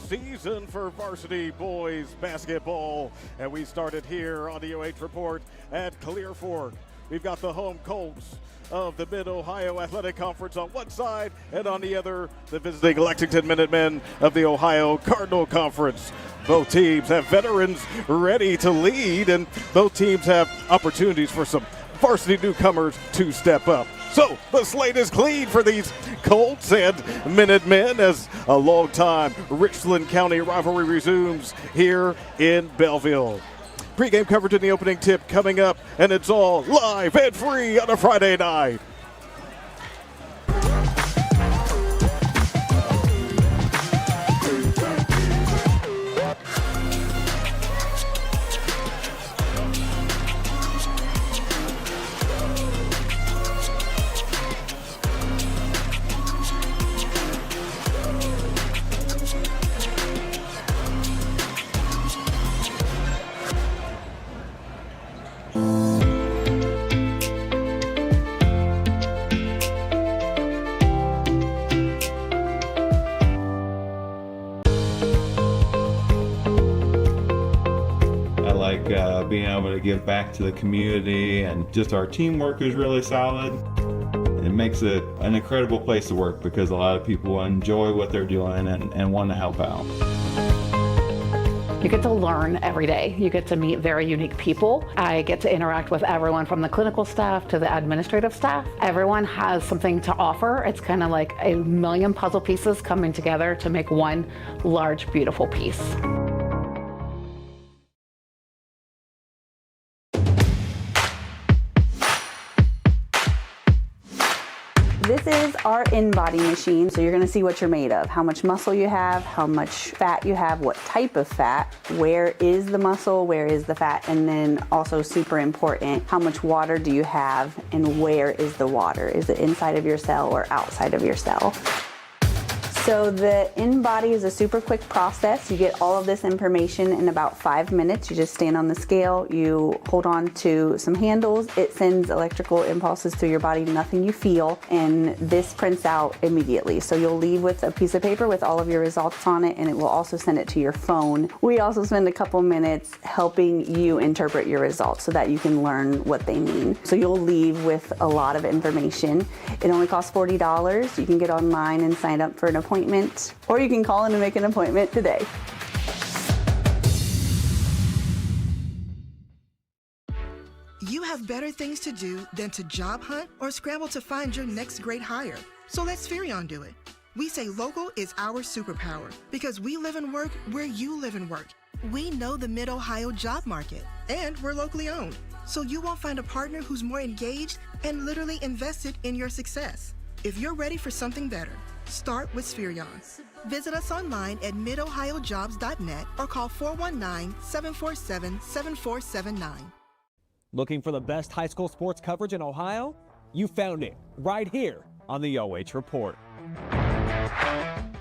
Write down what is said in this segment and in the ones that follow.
Season for varsity boys basketball, and we started here on the OH Report at Clear Fork. We've got the home Colts of the Mid-Ohio Athletic Conference on one side, and on the other, the visiting Lexington Minutemen of the Ohio Cardinal Conference. Both teams have veterans ready to lead, and both teams have opportunities for some varsity newcomers to step up. So the slate is clean for these Colts and Minutemen as a long-time Richland County rivalry resumes here in Belleville. Pre-game coverage in the opening tip coming up, and it's all live and free on a Friday night. Being able to give back to the community, and just our teamwork is really solid. It makes it an incredible place to work because a lot of people enjoy what they're doing and want to help out. You get to learn every day. You get to meet very unique people. I get to interact with everyone from the clinical staff to the administrative staff. Everyone has something to offer. It's kind of like a million puzzle pieces coming together to make one large, beautiful piece. This is our in-body machine, so you're going to see what you're made of, how much muscle you have, how much fat you have, what type of fat, where is the muscle, where is the fat, and then also super important, how much water do you have and where is the water? Is it inside of your cell or outside of your cell? So the in-body is a super quick process. You get all of this information in about 5 minutes. You just stand on the scale, you hold on to some handles, it sends electrical impulses through your body, nothing you feel, and this prints out immediately. So you'll leave with a piece of paper with all of your results on it, and it will also send it to your phone. We also spend a couple minutes helping you interpret your results so that you can learn what they mean. So you'll leave with a lot of information. It only costs $40. You can get online and sign up for an appointment, or you can call in and make an appointment today. You have better things to do than to job hunt or scramble to find your next great hire. So let Spherion do it. We say local is our superpower because we live and work where you live and work. We know the Mid-Ohio job market, and we're locally owned. So you won't find a partner who's more engaged and literally invested in your success. If you're ready for something better, start with Spherion. Visit us online at midohiojobs.net or call 419-747-7479. Looking for the best high school sports coverage in Ohio? You found it right here on the OH Report.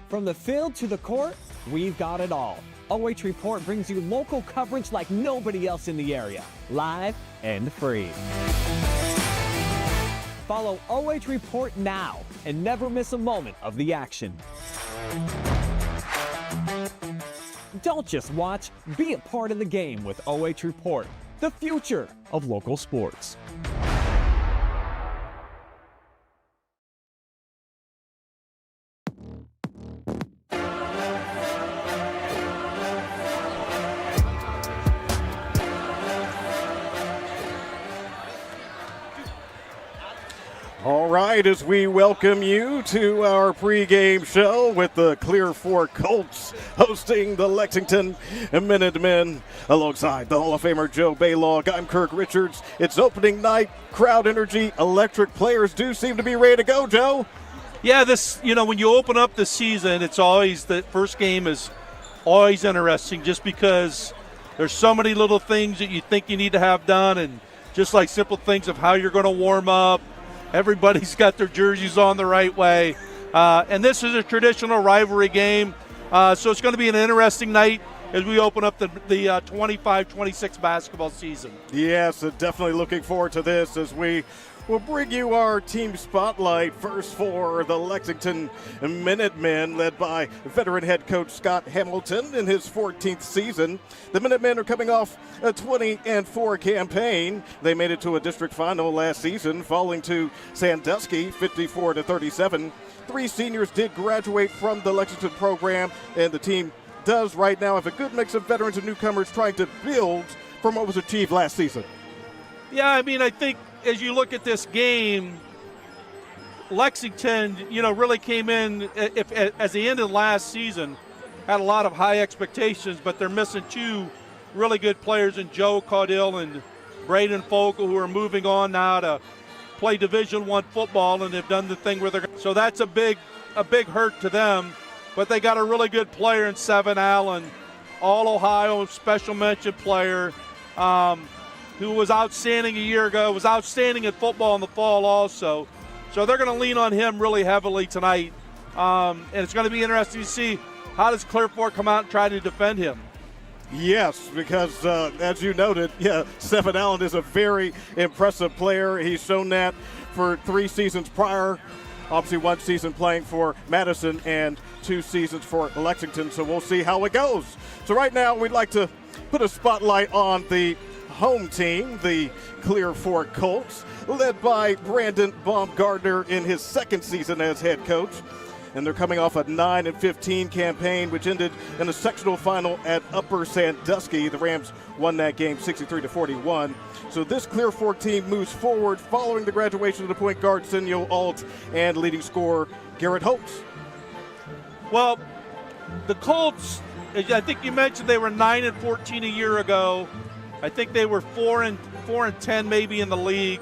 From the field to the court, we've got it all. OH Report brings you local coverage like nobody else in the area, live and free. Follow OH Report now and never miss a moment of the action. Don't just watch, be a part of the game with OH Report, the future of local sports. All right, as we welcome you to our pregame show with the Clear Fork Colts hosting the Lexington Minutemen alongside the Hall of Famer Joe Balogh. I'm Kirk Richards. It's opening night, crowd energy, electric. Players do seem to be ready to go, Joe. Yeah, when you open up the season, it's always the first game is always interesting just because there's so many little things that you think you need to have done, and just like simple things of how you're going to warm up. Everybody's got their jerseys on the right way. And this is a traditional rivalry game. So it's going to be an interesting night as we open up the 25-26 basketball season. Yes, definitely looking forward to this as we will bring you our team spotlight. First for the Lexington Minutemen, led by veteran head coach Scott Hamilton in his 14th season. The Minutemen are coming off a 20-4 campaign. They made it to a district final last season, falling to Sandusky 54-37. 3 seniors did graduate from the Lexington program, and the team does right now have a good mix of veterans and newcomers trying to build from what was achieved last season. Yeah, I think as you look at this game, Lexington, really came in as the end of last season, had a lot of high expectations, but they're missing 2 really good players in Joe Caudill and Braden Fogle, who are moving on now to play Division I football, and they've done the thing where so that's a big hurt to them. But they got a really good player in Seven Allen, All-Ohio special mention player, who was outstanding a year ago, was outstanding in football in the fall also. So they're going to lean on him really heavily tonight. And it's going to be interesting to see how does Clear Fork come out and try to defend him. Yes, because as you noted, Seven Allen is a very impressive player. He's shown that for 3 seasons prior. Obviously 1 season playing for Madison and 2 seasons for Lexington, so we'll see how it goes. So right now we'd like to put a spotlight on the home team, the Clear Fork Colts, led by Brandon Baumgartner in his 2nd season as head coach. And they're coming off a 9-15 campaign, which ended in a sectional final at Upper Sandusky. The Rams won that game 63-41. So this Clear Fork team moves forward following the graduation of the point guard Senio Alt and leading scorer Garrett Holtz. Well, the Colts, I think you mentioned they were 9-14 a year ago. I think they were 4-10 maybe in the league,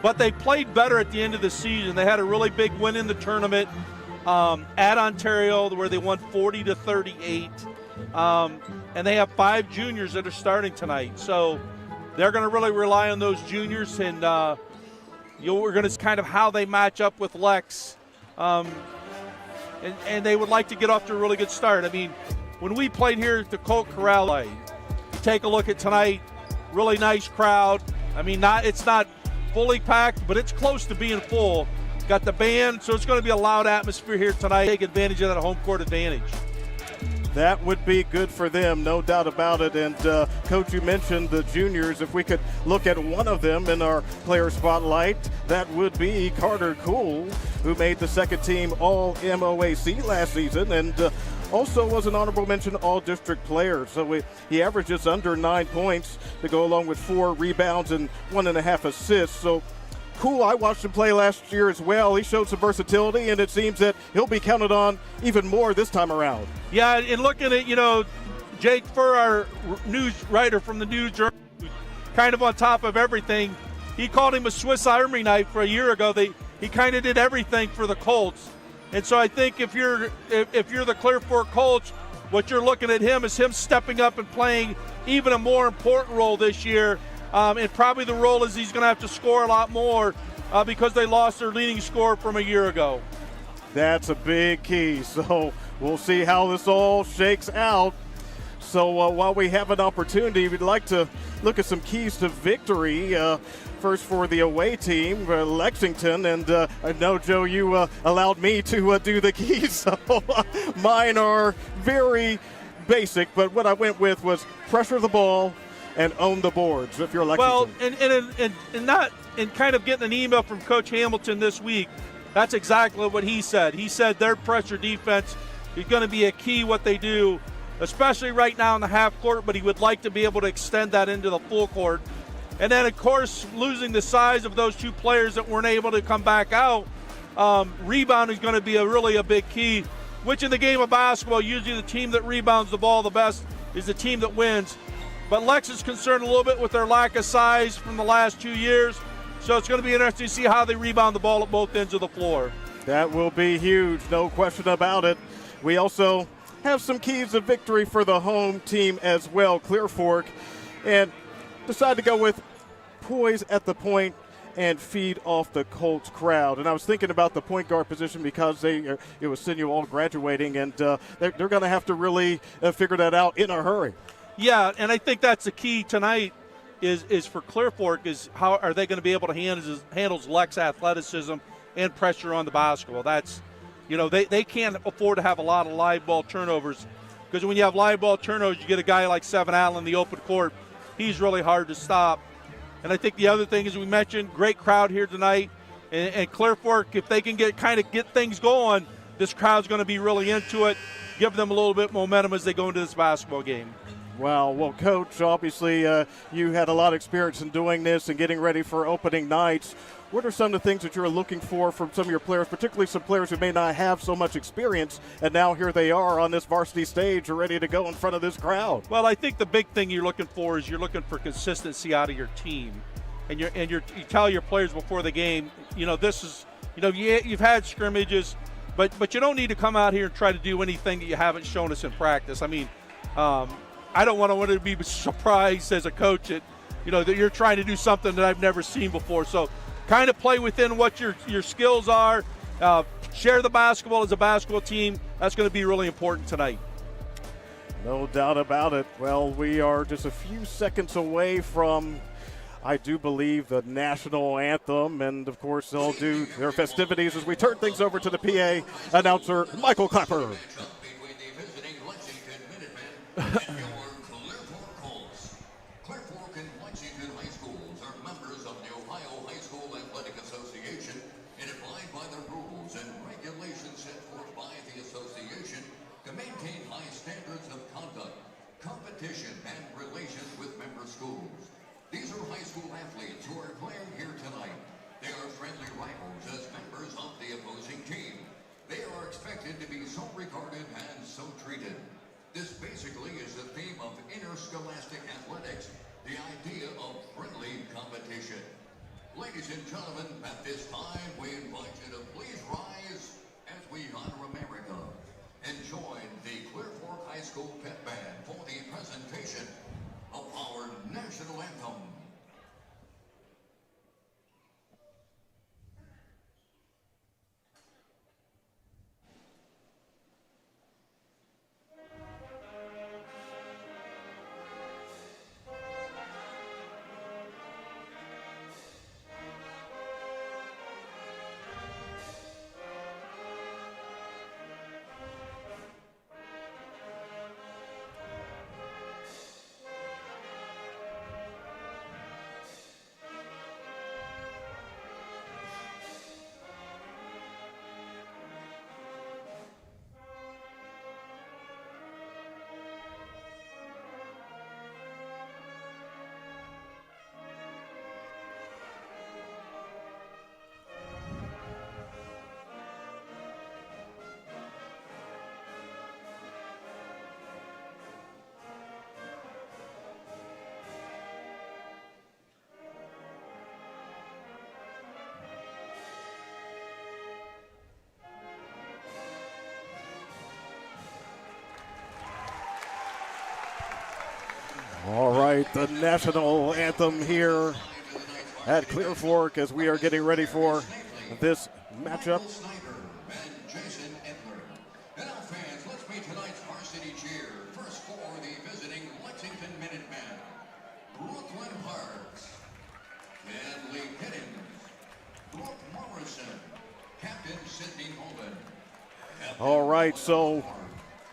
but they played better at the end of the season. They had a really big win in the tournament at Ontario, where they won 40-38, and they have 5 juniors that are starting tonight. So they're going to really rely on those juniors, and we're going to kind of how they match up with Lex. and they would like to get off to a really good start. I mean, when we played here at the Colt Corral, take a look at tonight, really nice crowd. I mean, it's not fully packed, but it's close to being full. Got the band, so it's going to be a loud atmosphere here tonight. Take advantage of that home court advantage. That would be good for them, no doubt about it. And Coach, you mentioned the juniors. If we could look at one of them in our player spotlight, that would be Carter Cool, who made the second team All-MOAC last season and also was an honorable mention all-district player. So he averages under 9 points to go along with 4 rebounds and 1.5 assists. So Cool, I watched him play last year as well. He showed some versatility, and it seems that he'll be counted on even more this time around. Yeah, and looking at, Jake Furr, our news writer from the News Journal, kind of on top of everything. He called him a Swiss Army knife for a year ago. He kind of did everything for the Colts. And so I think if you're the Clear Fork Colts, what you're looking at him is him stepping up and playing even a more important role this year. And probably the role is he's going to have to score a lot more because they lost their leading scorer from a year ago. That's a big key. So we'll see how this all shakes out. So while we have an opportunity, we'd like to look at some keys to victory. First for the away team, Lexington. And I know, Joe, you allowed me to do the keys. So mine are very basic. But what I went with was pressure the ball and own the boards if you're Lexington. Well, and kind of getting an email from Coach Hamilton this week, that's exactly what he said. He said their pressure defense is going to be a key what they do, especially right now in the half court, but he would like to be able to extend that into the full court. And then, of course, losing the size of those 2 players that weren't able to come back out, rebound is going to be really a big key, which in the game of basketball, usually the team that rebounds the ball the best is the team that wins. But Lex is concerned a little bit with their lack of size from the last 2 years. So it's going to be interesting to see how they rebound the ball at both ends of the floor. That will be huge, no question about it. We also have some keys of victory for the home team as well, Clear Fork, and decided to go with poise at the point and feed off the Colts crowd. And I was thinking about the point guard position because it was Sinu all graduating, and they're going to have to really figure that out in a hurry. Yeah, and I think that's the key tonight is for Clear Fork is how are they going to be able to handle Lex athleticism and pressure on the basketball. That's, they can't afford to have a lot of live ball turnovers because when you have live ball turnovers, you get a guy like Seven Allen in the open court. He's really hard to stop. And I think the other thing is we mentioned, great crowd here tonight. And Clear Fork, if they can get things going, this crowd's going to be really into it, give them a little bit momentum as they go into this basketball game. Wow. Well, Coach, obviously you had a lot of experience in doing this and getting ready for opening nights. What are some of the things that you're looking for from some of your players, particularly some players who may not have so much experience, and now here they are on this varsity stage ready to go in front of this crowd? Well, I think the big thing you're looking for is you're looking for consistency out of your team. And you tell your players before the game, this is, you've had scrimmages, but you don't need to come out here and try to do anything that you haven't shown us in practice. I mean, I don't want to be surprised as a coach that you're trying to do something that I've never seen before. So kind of play within what your skills are. Share the basketball as a basketball team. That's going to be really important tonight. No doubt about it. Well, we are just a few seconds away from, I do believe, the national anthem. And, of course, they'll do their festivities as we turn things over to the PA announcer, Michael Clapper. Clear Fork Colts. Clear Fork and Lexington High Schools are members of the Ohio High School Athletic Association and abide by the rules and regulations set forth by the association to maintain high standards of conduct, competition, and relations with member schools. These are high school athletes who are declared here tonight. They are friendly rivals as members of the opposing team. They are expected to be so regarded and so treated. This basically is the theme of interscholastic athletics, the idea of friendly competition. Ladies and gentlemen, at this time, we invite you to please rise as we honor America and join the Clear Fork High School Pep Band for the presentation of our national anthem. right, the national anthem here at Clear Fork as we are getting ready for this matchup. And now, fans, let's meet tonight's varsity cheer. First for the visiting Lexington Minutemen, Brooklyn Parks, Kenley Hiddens, Brooke Morrison, Captain Sidney Holden. All right, so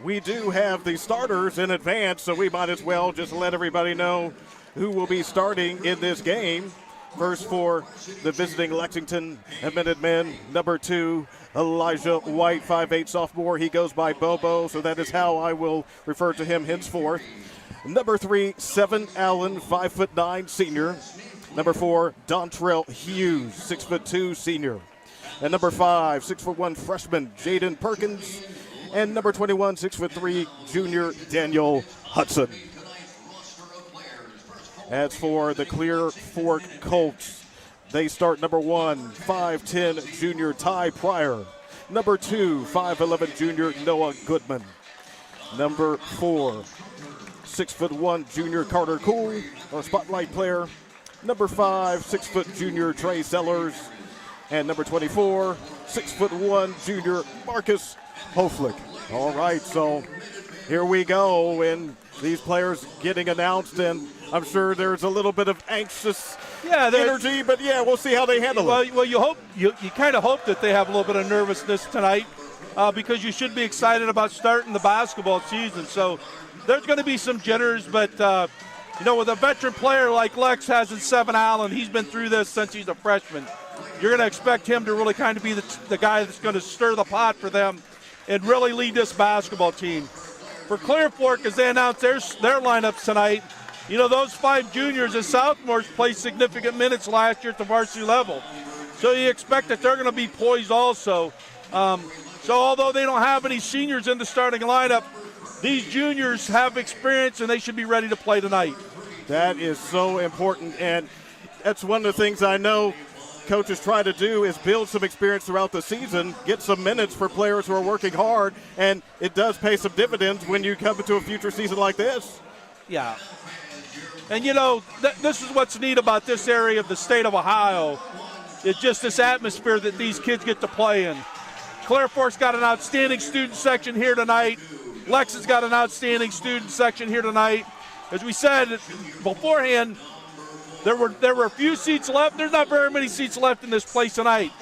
we do have the starters in advance, so we might as well just let everybody know who will be starting in this game. First for the visiting Lexington Minutemen, number 2, Elijah White, 5'8" sophomore. He goes by Bobo, so that is how I will refer to him henceforth. Number 3, 7 Allen, 5'9" senior. Number 4, Dontrell Hughes, 6'2" senior. And number 5, 6'1" freshman, Jaden Perkins. And number 21, 6'3", junior, Daniel Hudson. As for the Clear Fork Colts, they start number 1, 5'10", junior, Ty Pryor. Number 2, 5'11", junior, Noah Goodman. Number 4, 6'1", junior, Carter Cool, our spotlight player. Number 5, 6' junior, Trey Sellers. And number 24, 6'1", junior, Marcus Hoflick. All right, so here we go, and these players getting announced, and I'm sure there's a little bit of anxious energy, but yeah, we'll see how they handle it. Well, you kind of hope that they have a little bit of nervousness tonight because you should be excited about starting the basketball season. So there's going to be some jitters, but with a veteran player like Lex has in 7 Allen, he's been through this since he's a freshman. You're going to expect him to really kind of be the guy that's going to stir the pot for them and really lead this basketball team. For Clear Fork, as they announce their lineups tonight, those 5 juniors and sophomores played significant minutes last year at the varsity level. So you expect that they're going to be poised also. So although they don't have any seniors in the starting lineup, these juniors have experience and they should be ready to play tonight. That is so important, and that's one of the things I know coaches try to do is build some experience throughout the season, get some minutes for players who are working hard, and it does pay some dividends when you come into a future season like this. Yeah. And, this is what's neat about this area of the state of Ohio. It's just this atmosphere that these kids get to play in. Clear Fork's got an outstanding student section here tonight. Lex has got an outstanding student section here tonight. As we said beforehand, there were a few seats left. There's not very many seats left in this place tonight.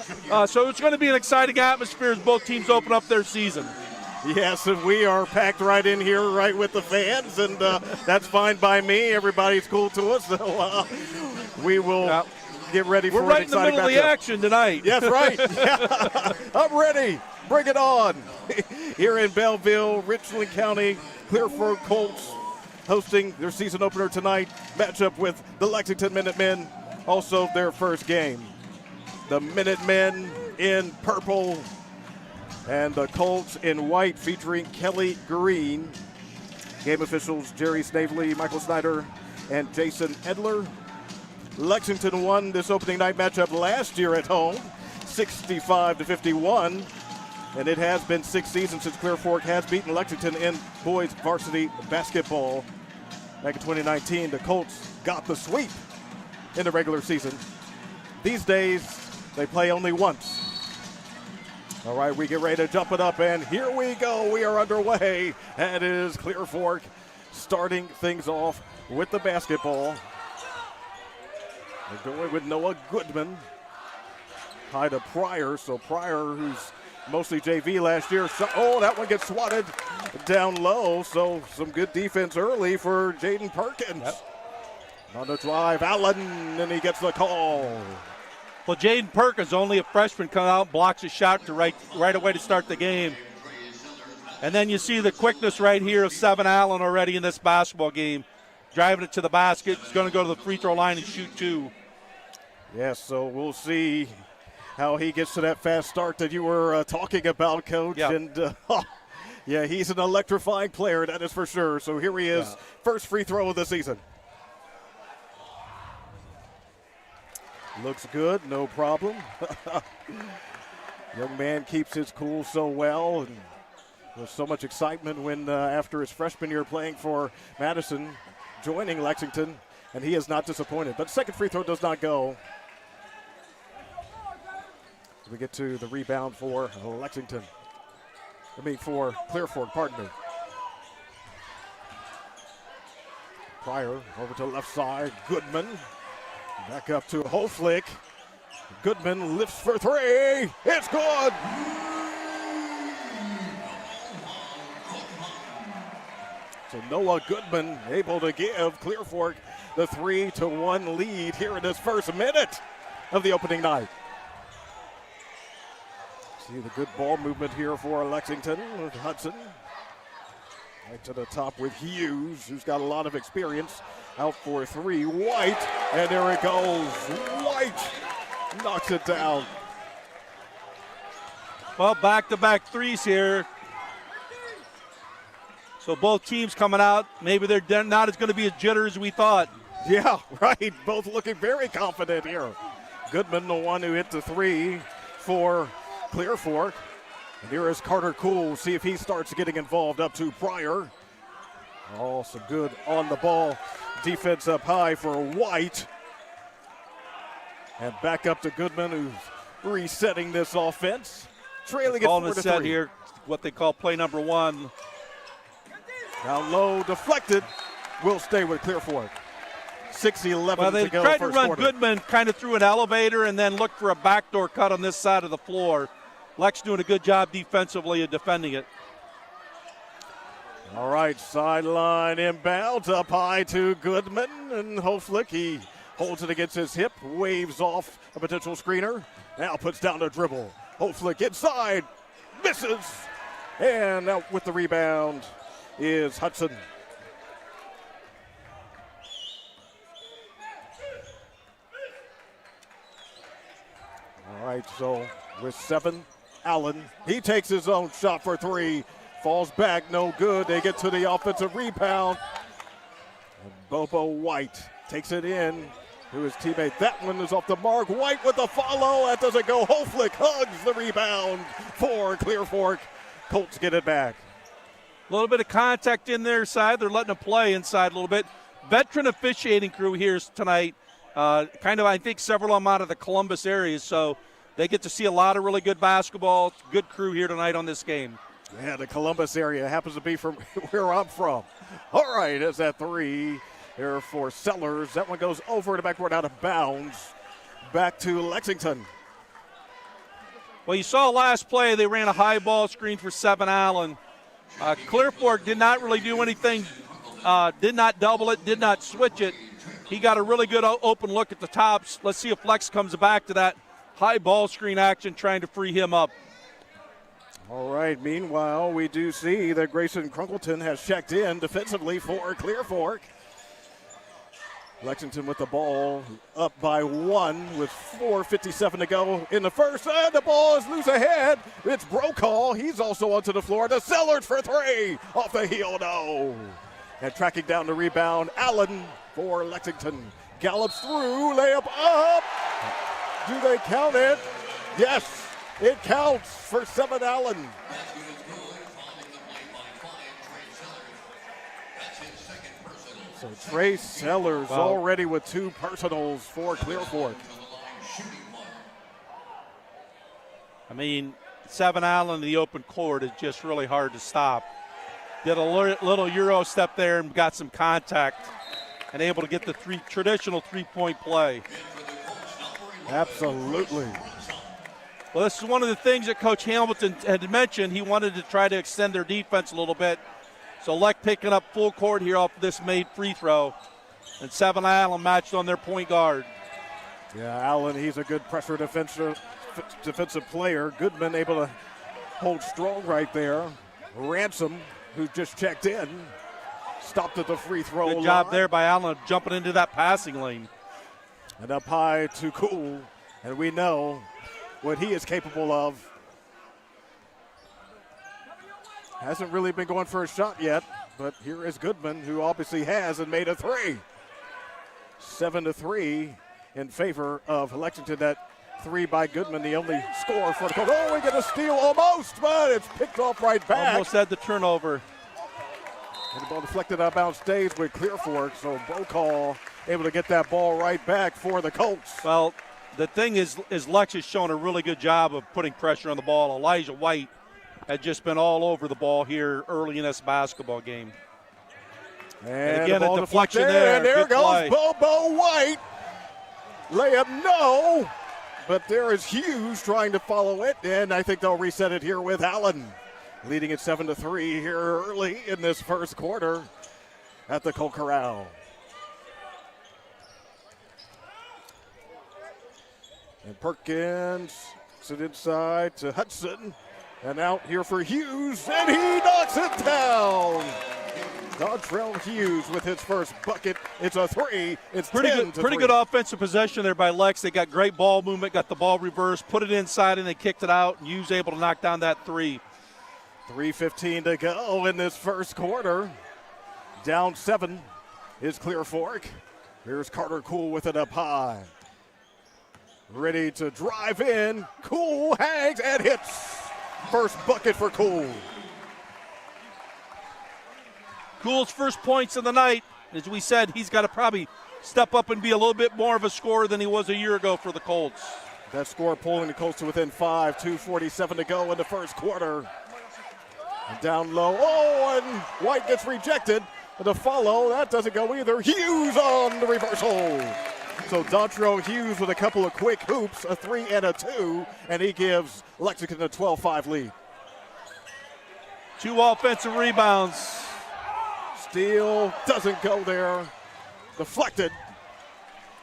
So it's going to be an exciting atmosphere as both teams open up their season. Yes, and we are packed right in here, right with the fans, and that's fine by me. Everybody's cool to us, so we will get ready for an exciting matchup. We're right in the middle of the action tonight. Yes, right. Yeah. I'm ready. Bring it on. Here in Belleville, Richland County, Clear Fork Colts hosting their season opener tonight. Matchup with the Lexington Minutemen, also their first game. The Minutemen in purple and the Colts in white, featuring Kelly Green. Game officials Jerry Snavely, Michael Snyder, and Jason Edler. Lexington won this opening night matchup last year at home, 65-51. And it has been 6 seasons since Clear Fork has beaten Lexington in boys varsity basketball. Back in 2019, the Colts got the sweep in the regular season. These days, they play only once. All right, we get ready to jump it up, and here we go. We are underway. That is Clear Fork starting things off with the basketball. They're going with Noah Goodman. High to Pryor, so Pryor, who's mostly JV last year. Oh, that one gets swatted down low, so some good defense early for Jaden Perkins. Yep. On the drive, Allen, and he gets the call. Well, Jaden Perkins, only a freshman, comes out and blocks a shot to right away to start the game. And then you see the quickness right here of 7 Allen already in this basketball game. Driving it to the basket. He's going to go to the free throw line and shoot 2. Yes, so we'll see how he gets to that fast start that you were talking about, Coach. Yep. And, yeah, he's an electrifying player, that is for sure. So here he is, first free throw of the season. Looks good, no problem. Young man keeps his cool so well, and there's so much excitement when after his freshman year playing for Madison, joining Lexington, and he is not disappointed. But second free throw does not go. We get to the rebound for Lexington. For Clear Fork, pardon me. Pryor over to the left side. Goodman back up to Hoflick. Goodman lifts for three. It's good. So Noah Goodman able to give Clear Fork the 3-1 lead here in this first minute of the opening night. See the good ball movement here for Lexington with Hudson. Right to the top with Hughes, who's got a lot of experience. Out for three, White, and there it goes. White knocks it down. Well, back-to-back threes here. So both teams coming out, maybe they're not as going to be as jitter as we thought. Yeah, right. Both looking very confident here. Goodman, the one who hit the three for Clear Fork. And here is Carter Cool. See if he starts getting involved. Up to Pryor. Oh, some good on the ball defense up high for White. And back up to Goodman, who's resetting this offense. Trailing it 4-3. Set here, what they call play number one. Down low, deflected. Will stay with Clear Fork. 6:11 well, they to go. tried to run quarter. Goodman kind of through an elevator and then look for a backdoor cut on this side of the floor. Lex doing a good job defensively of defending it. All right, sideline inbound up high to Goodman, and Hoflick, he holds it against his hip, waves off a potential screener, now puts down the dribble. Hoflick inside, misses, and out with the rebound is Hudson. All right, so with 7, Allen, he takes his own shot for three, falls back, no good. They get to the offensive rebound. And Bobo White takes it in to his teammate. That one is off the mark. White with the follow. That doesn't go. Hoflick hugs the rebound for Clear Fork. Colts get it back. A little bit of contact in their side. They're letting them play inside a little bit. Veteran officiating crew here tonight. Kind of, I think, several of them out of the Columbus area. So they get to see a lot of really good basketball. Good crew here tonight on this game. Yeah, the Columbus area happens to be from where I'm from. All right, it's that three here for Sellers. That one goes over the backboard out of bounds. Back to Lexington. Well, you saw last play, they ran a high ball screen for 7 Allen. Clear Fork did not really do anything, did not double it, did not switch it. He got a really good open look at the tops. Let's see if Lex comes back to that high ball screen action, trying to free him up. All right, meanwhile, we do see that Grayson Crunkleton has checked in defensively for Clear Fork. Lexington with the ball up by 1 with 4:57 to go in the first. And the ball is loose ahead. It's Brokaw. He's also onto the floor. The Sellers for three. Off the heel, no. And tracking down the rebound, Allen for Lexington. Gallops through, layup up. Do they count it? Yes, it counts for 7 Allen. So Trey Sellers already with 2 personals for Clear Fork. I mean, 7 Allen in the open court is just really hard to stop. Did a little Euro step there and got some contact and able to get the traditional three-point play. Absolutely. Well, this is one of the things that Coach Hamilton had mentioned. He wanted to try to extend their defense a little bit. So Lek picking up full court here off this made free throw. And 7 Allen matched on their point guard. Yeah, Allen, he's a good pressure defensive player. Goodman able to hold strong right there. Ransom, who just checked in, stopped at the free throw line. Good job there by Allen jumping into that passing lane. And up high to Cool. And we know what he is capable of. Hasn't really been going for a shot yet, but here is Goodman, who obviously has and made a three. 7-3 in favor of Lexington. That three by Goodman, the only score for the Colts. Oh, we get a steal almost, but it's picked off right back. Almost had the turnover. And the ball deflected out of bounds, stays with Clear Fork, so Brokaw able to get that ball right back for the Colts. Well, the thing is Lex has shown a really good job of putting pressure on the ball. Elijah White had just been all over the ball here early in this basketball game. And again, the ball a deflection there. And there Good goes play. Bobo White. Layup, no. But there is Hughes trying to follow it, and I think they'll reset it here with Allen. Leading at 7-3 here early in this first quarter at the Colt Corral. And Perkins sits inside to Hudson. And out here for Hughes, and he knocks it down. Dontrell Hughes with his first bucket. It's a three. It's pretty good offensive possession there by Lex. They got great ball movement, got the ball reversed, put it inside, and they kicked it out. And Hughes able to knock down that three. 3:15 to go in this first quarter. Down 7 is Clear Fork. Here's Carter Cool with it up high. Ready to drive in. Cool hangs and hits. First bucket for Cool. Cool's first points of the night. As we said, he's got to probably step up and be a little bit more of a scorer than he was a year ago for the Colts. That score pulling the Colts to within 5. 2:47 to go in the first quarter. And down low. Oh, and White gets rejected. The follow, that doesn't go either. Hughes on the reversal. So Dontrell Hughes with a couple of quick hoops, a 3 and a 2, and he gives Lexington a 12-5 lead. 2 offensive rebounds. Steal doesn't go there. Deflected.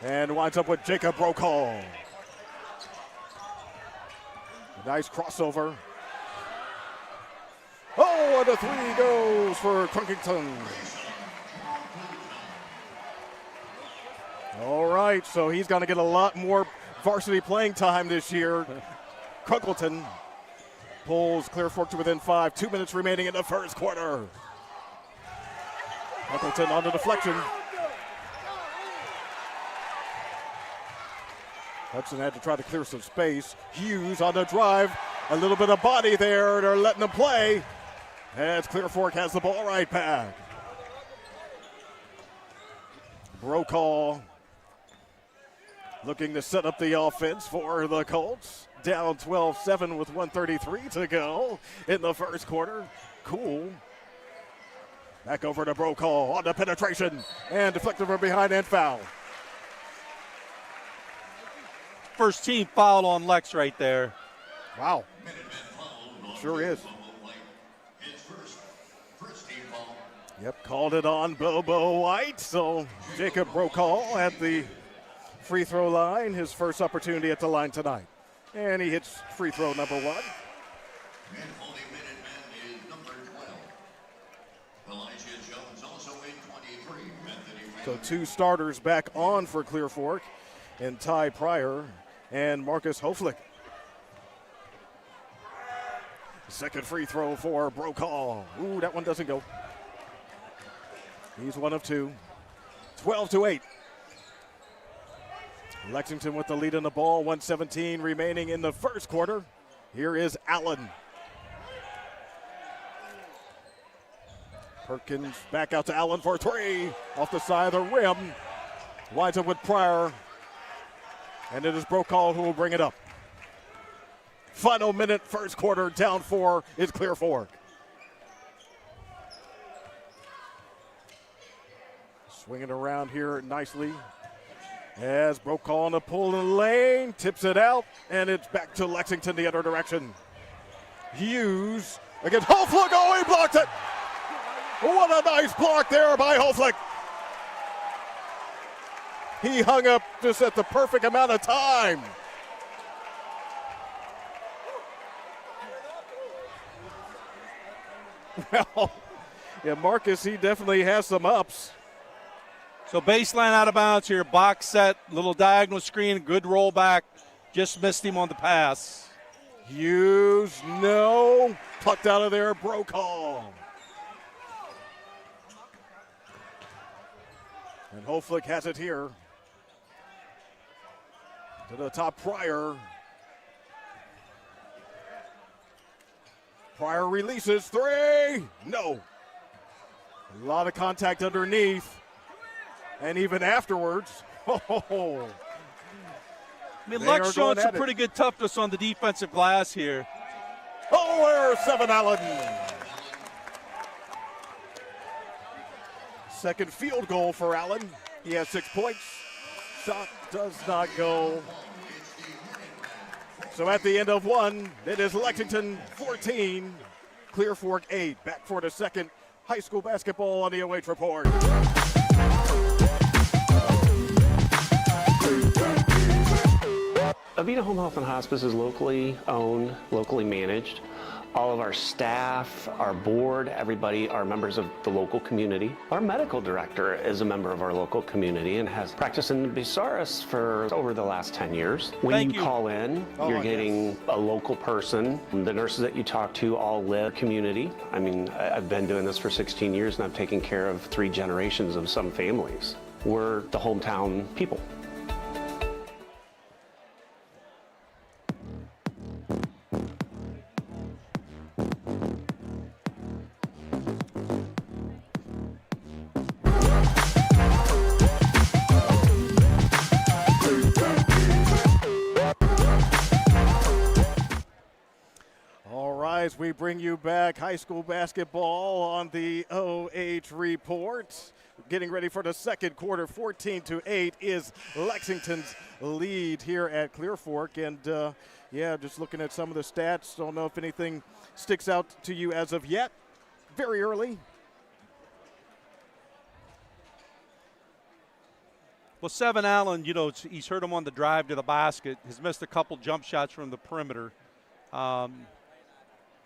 And winds up with Jacob Brokaw. Nice crossover. Oh, and a 3 goes for Crunkington. All right, so he's going to get a lot more varsity playing time this year. Crunkleton pulls Clear Fork to within 5. 2 minutes remaining in the first quarter. Crunkleton on the deflection. Hudson had to try to clear some space. Hughes on the drive. A little bit of body there. They're letting him play. As Clear Fork has the ball right back. Brokaw looking to set up the offense for the Colts. Down 12-7 with 1:33 to go in the first quarter. Cool. Back over to Brokaw on the penetration. And deflected from behind and foul. First team foul on Lex right there. Wow. Sure is. Yep, called it on Bobo White. So Jacob Brokaw at the free throw line, his first opportunity at the line tonight. And he hits free throw number 1. And holding Minutemen is number 12. Elijah Jones also in 23. So 2 starters back on for Clear Fork, and Ty Pryor and Marcus Hoflick. Second free throw for Brokaw. Ooh, that one doesn't go. He's 1 of 2. 12-8. Lexington with the lead on the ball. 1:17 remaining in the first quarter. Here is Allen. Perkins back out to Allen for 3. Off the side of the rim. Winds up with Pryor. And it is Brokaw who will bring it up. Final minute, first quarter, down 4 is Clear Fork. Swinging around here nicely. As Brokaw on the pull in the lane, tips it out, and it's back to Lexington the other direction. Hughes against Hoflick. Oh, he blocked it. What a nice block there by Hoflick. He hung up just at the perfect amount of time. Well, yeah, Marcus, he definitely has some ups. So baseline out of bounds here, box set, little diagonal screen, good roll back. Just missed him on the pass. Hughes, no. Plucked out of there, Brokaw. And Hoflick has it here. To the top, Pryor. Pryor releases 3. No. A lot of contact underneath, and even afterwards. Oh, I mean, Lex showing some pretty good toughness on the defensive glass here. Oh, there's Seven Allen. Second field goal for Allen. He has 6 points. Shot does not go. So at the end of one, it is Lexington 14, Clear Fork 8. Back for the second high school basketball on the OH Report. Avita Home Health and Hospice is locally owned, locally managed. All of our staff, our board, everybody are members of the local community. Our medical director is a member of our local community and has practiced in Bucyrus for over the last 10 years. When you call in, you're getting a local person. The nurses that you talk to all live community. I mean, I've been doing this for 16 years and I've taken care of 3 generations of some families. We're the hometown people. We bring you back high school basketball on the OH Report. Getting ready for the second quarter. 14-8 is Lexington's lead here at Clear Fork. And yeah, just looking at some of the stats. Don't know if anything sticks out to you as of yet. Very early. Well, Seven Allen, you know, he's hurt him on the drive to the basket. Has missed a couple jump shots from the perimeter.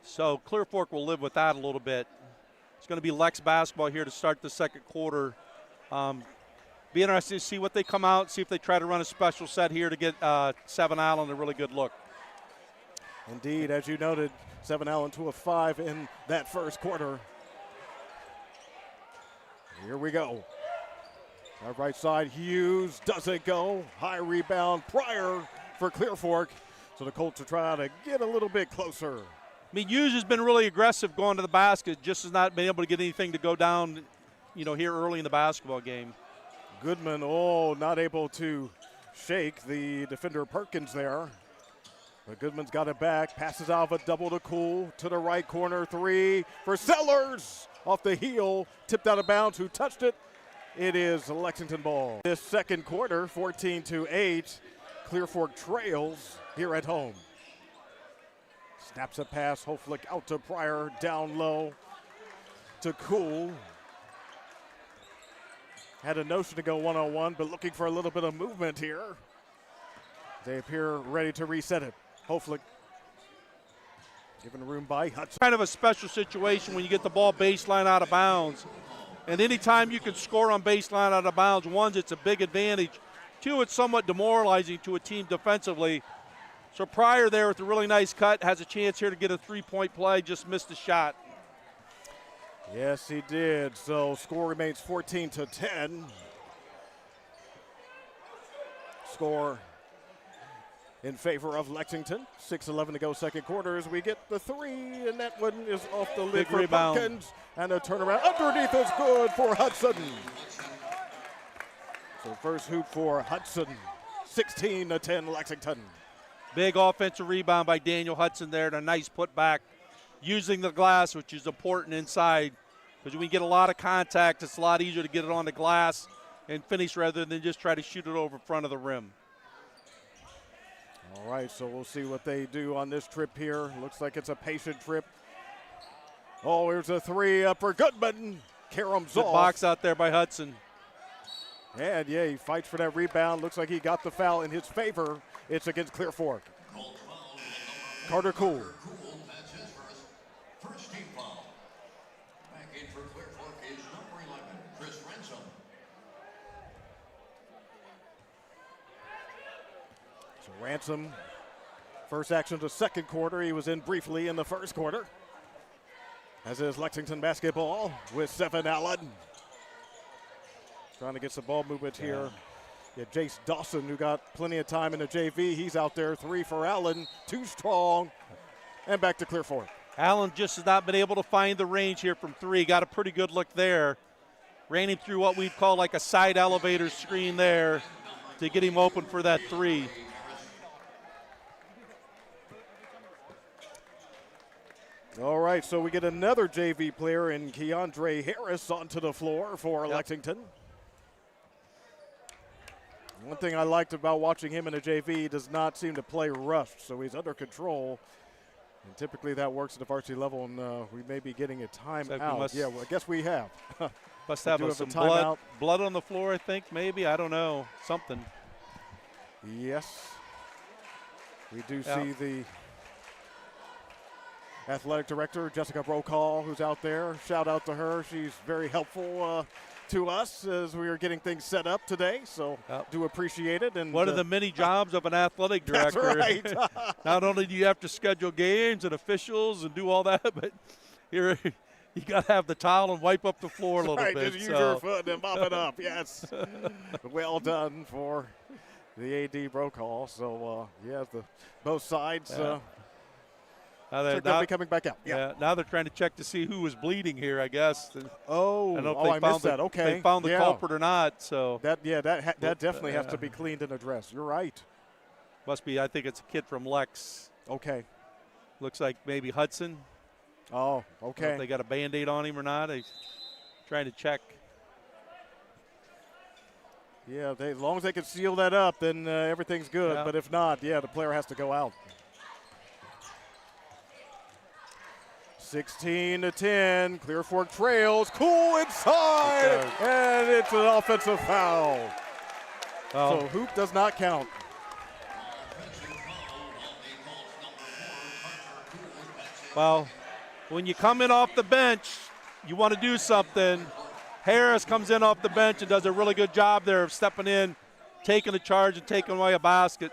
So Clear Fork will live with that a little bit. It's going to be Lex basketball here to start the second quarter. Be interested to see what they come out, see if they try to run a special set here to get Seven Allen a really good look. Indeed, as you noted, Seven Allen 2 of 5 in that first quarter. Here we go. Our right side, Hughes doesn't go. High rebound, Pryor for Clear Fork. So the Colts are trying to get a little bit closer. I mean, Hughes has been really aggressive going to the basket, just has not been able to get anything to go down, you know, here early in the basketball game. Goodman, not able to shake the defender Perkins there. But Goodman's got it back, passes out of a double to Cool to the right corner, 3 for Sellers. Off the heel, tipped out of bounds. Who touched it? It is Lexington ball. This second quarter, 14-8, Clear Fork trails here at home. Snaps a pass, Hoflick out to Pryor, down low to Cool. Had a notion to go one-on-one, but looking for a little bit of movement here. They appear ready to reset it. Hoflick given room by Hudson. Kind of a special situation when you get the ball baseline out of bounds. And anytime you can score on baseline out of bounds, 1, it's a big advantage. 2, it's somewhat demoralizing to a team defensively. So Pryor there with a really nice cut, has a chance here to get a 3-point play, just missed the shot. Yes, he did. So score remains 14-10. Score in favor of Lexington. 6:11 to go second quarter as we get the 3, and that one is off the lid big for rebound. Perkins. And a turnaround underneath is good for Hudson. So first hoop for Hudson. 16-10 Lexington. Big offensive rebound by Daniel Hudson there, and a nice putback using the glass, which is important inside, because when we get a lot of contact, it's a lot easier to get it on the glass and finish rather than just try to shoot it over front of the rim. All right, so we'll see what they do on this trip here. Looks like it's a patient trip. Oh, here's a 3 up for Goodman. Karam's Good off. box out there by Hudson. And yeah, he fights for that rebound. Looks like he got the foul in his favor. It's against Clear Fork. Carter Cool. That's his first team foul. Back in for Clear Fork is number 11, Chris Ransom. So Ransom, first action of the second quarter. He was in briefly in the first quarter. As is Lexington basketball with Seven Allen. Trying to get some ball movement here. Yeah, Jace Dawson, who got plenty of time in the JV. He's out there, 3 for Allen, too strong. And back to Clear Fork. Allen just has not been able to find the range here from 3. Got a pretty good look there. ran him through what we'd call like a side elevator screen there to get him open for that three. All right, so we get another JV player in Keandre Harris onto the floor for Lexington. One thing I liked about watching him in a JV, he does not seem to play rushed, so he's under control. And typically that works at the varsity level, and we may be getting a timeout. Yeah, well, I guess we have. Must have some blood on the floor, I think, maybe. I don't know. Something. Yes. We do see the athletic director, Jessica Brokaw, who's out there. Shout out to her. She's very helpful to us as we are getting things set up today, so do appreciate it. And one of the many jobs of an athletic director. That's right. Not only do you have to schedule games and officials and do all that, but you got to have the towel and wipe up the floor a little bit. Just use your foot and mop it up. Yes. Well done for the AD Brokaw. So, both sides. They're coming back out. Yeah. Now they're trying to check to see who was bleeding here, I guess. I don't know if I missed that. Okay. They found the culprit or not. So that definitely has to be cleaned and addressed. You're right. Must be. I think it's a kid from Lex. Okay. Looks like maybe Hudson. Oh, okay. I don't know if they got a Band-Aid on him or not. They're trying to check. Yeah, as long as they can seal that up, then everything's good. Yeah. But if not, the player has to go out. 16-10, Clear Fork trails, cool inside, and it's an offensive foul. So hoop does not count. Well, when you come in off the bench, you want to do something. Harris comes in off the bench and does a really good job there of stepping in, taking the charge and taking away a basket.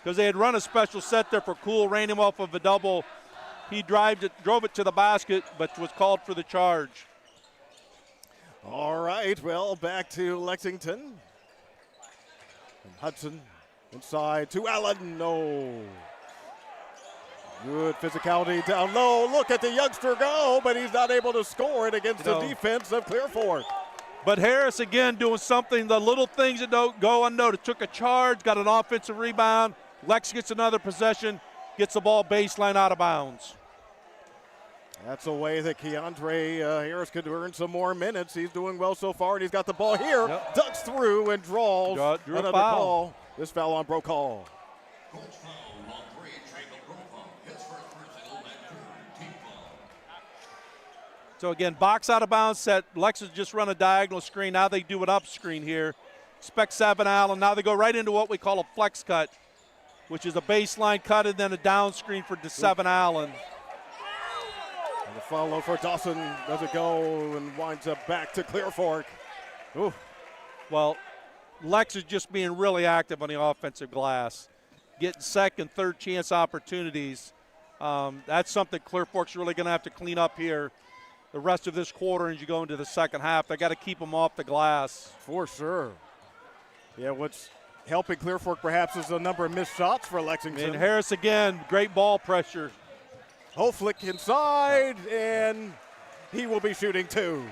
Because they had run a special set there for Cool, ran him off of a double. He drove it to the basket, but was called for the charge. All right, well, back to Lexington. And Hudson inside to Allen. No. Good physicality down low. Look at the youngster go, but he's not able to score it against the defense of Clear Fork. But Harris, again, doing something, the little things that don't go unnoticed. Took a charge, got an offensive rebound. Lex gets another possession, gets the ball baseline out of bounds. That's a way that Keandre Harris could earn some more minutes. He's doing well so far, and he's got the ball here. Ducks through and draws another call. This foul on Brokaw. So again, box out of bounds set. Lex has just run a diagonal screen. Now they do an up screen here. Spec 7 Allen. Now they go right into what we call a flex cut, which is a baseline cut and then a down screen for 7 Allen. And the follow for Dawson doesn't go and winds up back to Clear Fork. Ooh. Well, Lex is just being really active on the offensive glass, getting second, third chance opportunities. That's something Clear Fork's really going to have to clean up here the rest of this quarter as you go into the second half. They got to keep them off the glass. For sure. Yeah, what's helping Clear Fork perhaps is a number of missed shots for Lexington. And Harris again, great ball pressure. Flick inside, and he will be shooting two.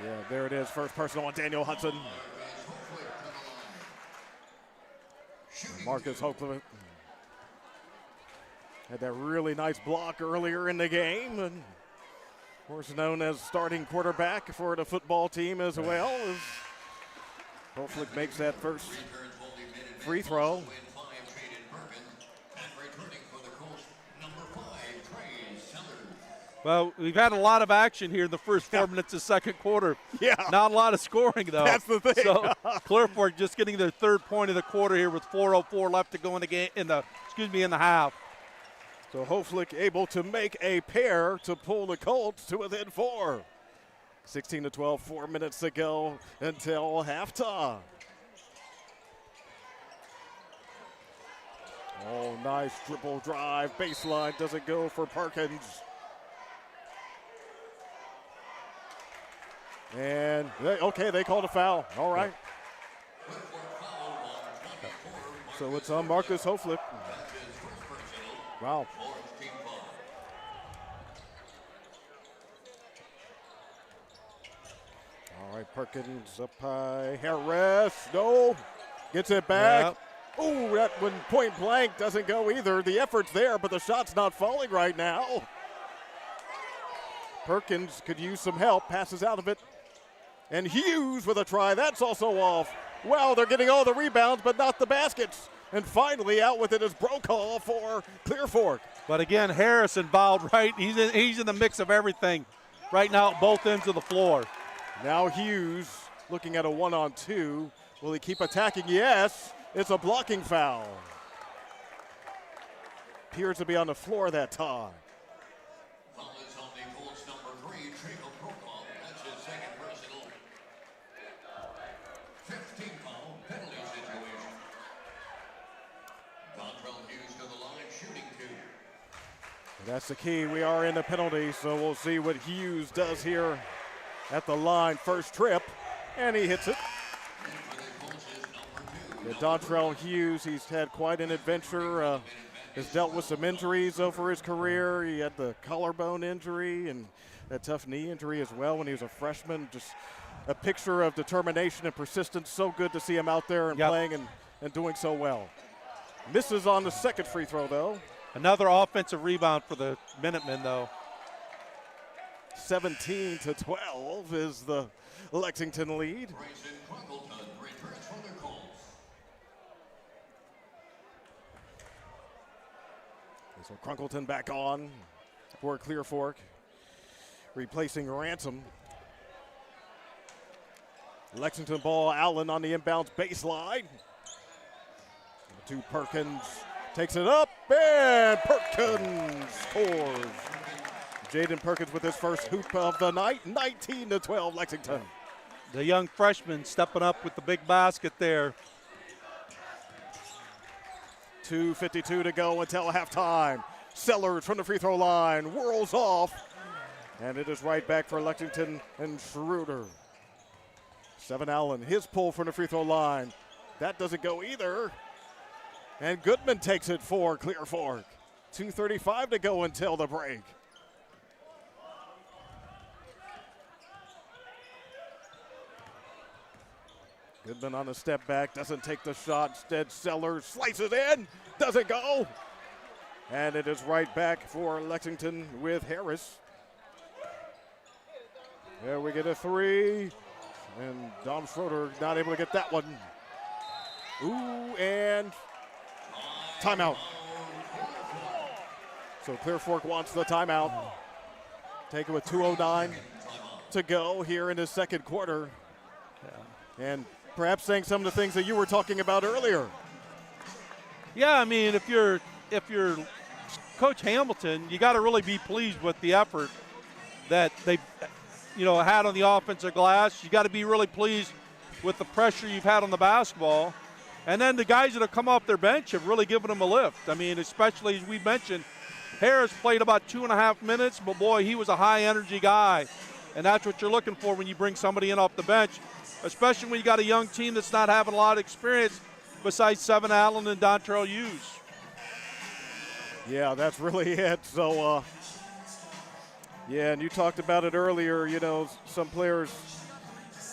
Yeah, there it is, first personal on Daniel Hudson. Marcus Hopeland had that really nice block earlier in the game, and of course known as starting quarterback for the football team as well. As Hopeland makes that first free throw. Well, we've had a lot of action here in the first 4 minutes of second quarter. Yeah. Not a lot of scoring, though. That's the thing. So Clear Fork just getting their third point of the quarter here with 4:04 left to go in the game in the half. So Hoflick able to make a pair to pull the Colts to within 4. 16-12, 4 minutes to go until halftime. Oh, nice dribble drive. Baseline doesn't go for Perkins. And, they called a foul. All right. So it's on Marcus Hoflick. Wow. Orange team foul. All right, Perkins up high. Harris, no. Gets it back. Yep. Oh, that one point blank doesn't go either. The effort's there, but the shot's not falling right now. Perkins could use some help, passes out of it. And Hughes with a try, that's also off. Wow, they're getting all the rebounds, but not the baskets. And finally out with it is Brokaw for Clear Fork. But again, Harris involved, right? He's in the mix of everything right now at both ends of the floor. Now Hughes looking at a 1-on-2. Will he keep attacking? Yes, it's a blocking foul. Appears to be on the floor that time. Foul is on the Colts number 3, Trico Brokaw. That's his second personal. 15 foul, penalty situation. Dontrell Hughes to the line, shooting 2. That's the key. We are in the penalty, so we'll see what Hughes does here at the line. First trip, and he hits it. Yeah, Dontrell Hughes, he's had quite an adventure. Has dealt with some injuries over his career. He had the collarbone injury and a tough knee injury as well when he was a freshman. Just a picture of determination and persistence. So good to see him out there and playing and doing so well. Misses on the second free throw, though. Another offensive rebound for the Minutemen, though. 17-12 is the Lexington lead. Grayson Crunkleton returns for the Colts. So Crunkleton back on for Clear Fork, replacing Ransom. Lexington ball, Allen on the inbounds baseline. To Perkins, takes it up, and Perkins scores. Jaden Perkins with his first hoop of the night, 19-12 Lexington. The young freshman stepping up with the big basket there. 2:52 to go until halftime. Sellers from the free throw line whirls off, and it is right back for Lexington and Schroeder. Seven Allen, his pull from the free throw line. That doesn't go either. And Goodman takes it for Clear Fork. 2:35 to go until the break. Goodman on a step back, doesn't take the shot. Instead, Sellers slices in, doesn't go. And it is right back for Lexington with Harris. There we get a three. And Dom Schroeder not able to get that one. Ooh, and timeout. So Clear Fork wants the timeout. Take it with 2:09 to go here in the second quarter. And perhaps saying some of the things that you were talking about earlier. Yeah, I mean, if you're Coach Hamilton, you got to really be pleased with the effort that they, had on the offensive glass. You got to be really pleased with the pressure you've had on the basketball, and then the guys that have come off their bench have really given them a lift. I mean, especially as we mentioned, Harris played about 2.5 minutes, but boy, he was a high-energy guy, and that's what you're looking for when you bring somebody in off the bench, especially when you got a young team that's not having a lot of experience besides Seven Allen and Dontrell Hughes. Yeah, that's really it. So, and you talked about it earlier, some players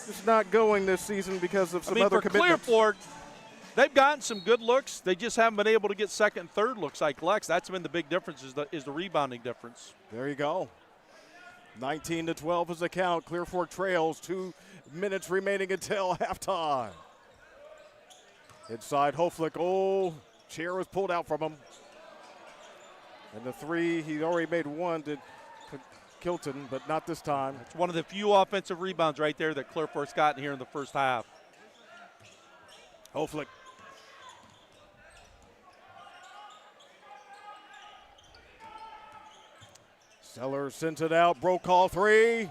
just not going this season because of some other commitments. For Clear Fork, they've gotten some good looks. They just haven't been able to get second and third looks like Lex. That's been the big difference is the rebounding difference. There you go. 19-12 is the count. Clear Fork trails, 2 minutes remaining until halftime. Inside Hoflick, chair was pulled out from him. And the three, he already made one to Kilton, but not this time. It's one of the few offensive rebounds right there that Clear Fork's gotten here in the first half. Hoflick. Sellers sends it out. Brokaw three.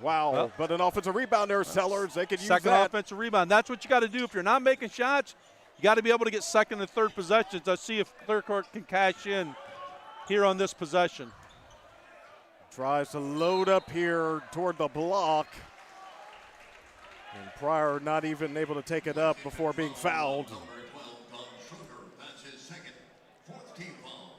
Wow, well, but an offensive rebound there, Sellers. They could use that. Second offensive rebound. That's what you got to do. If you're not making shots, you got to be able to get second and third possessions. Let's see if Clear Fork can cash in here on this possession. Tries to load up here toward the block. And Pryor not even able to take it up before being fouled. Number 12, Tom Schroeder. That's his second. Fourth team foul.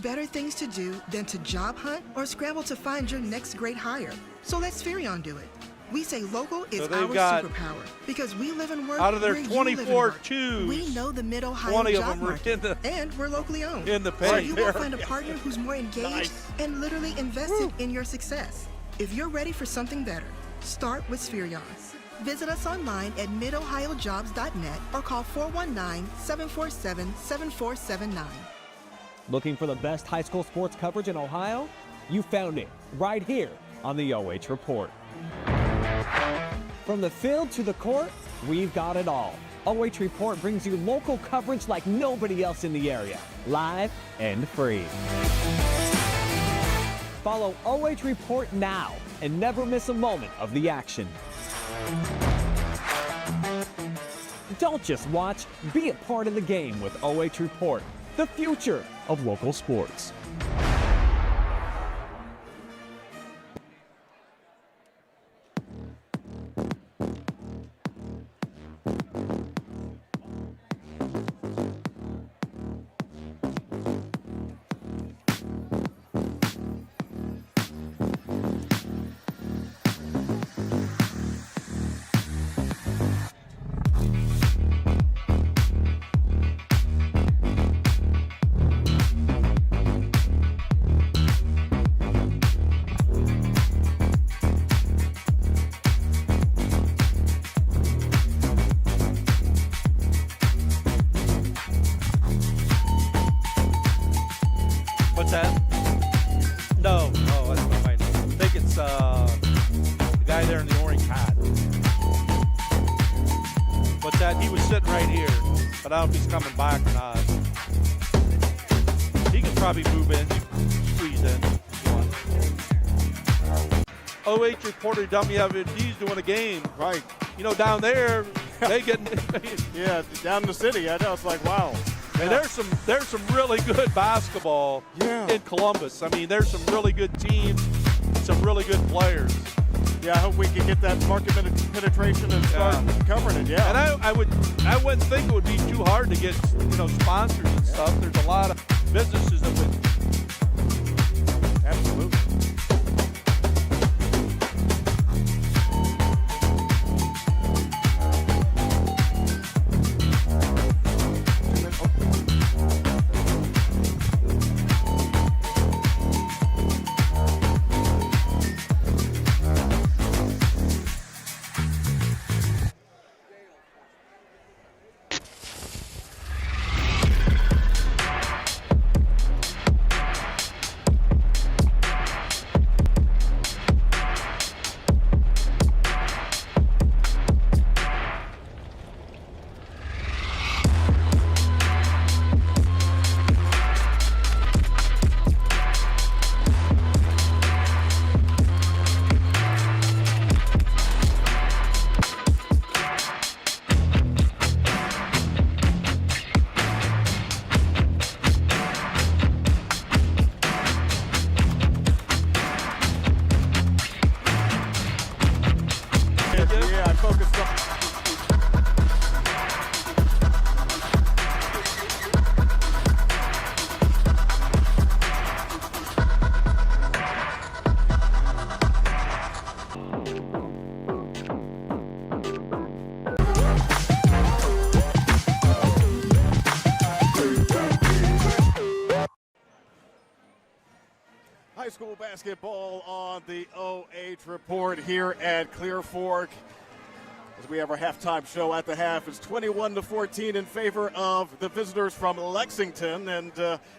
have better things to do than to job hunt or scramble to find your next great hire. So let Spherion do it. We say local is they've our got, superpower because we live and work out of their where you live and 24 work. twos, We know the Mid-Ohio 20 of job them are market, and we're locally owned. in the So paint. you will find a partner who's more engaged Nice. and literally invested in your success. If you're ready for something better, start with Spherion. Visit us online at midohiojobs.net or call 419-747-7479. Looking for the best high school sports coverage in Ohio? You found it right here on the OH Report. From the field to the court, we've got it all. OH Report brings you local coverage like nobody else in the area, live and free. Follow OH Report now and never miss a moment of the action. Don't just watch, be a part of the game with OH Report, the future of local sports. What's that? No, that's not my name. I think it's the guy there in the orange hat. What's that? He was sitting right here, but I don't know if he's coming back or not. He can probably move in, squeeze in. OH reporter WFD's doing a game. Right. You know, down there, they get Yeah, down in the city. I know. It's like, wow. and there's some really good basketball in Columbus. I mean, there's some really good teams, some really good players. Yeah, I hope we can get that market penetration and start covering it. Yeah. And I wouldn't think it would be too hard to get, sponsors and stuff. There's a lot of businesses that would. Absolutely. Yeah, I focused on. High school basketball on the OH Report here at Clear Fork. As we have our halftime show at the half, it's 21-14 in favor of the visitors from Lexington. And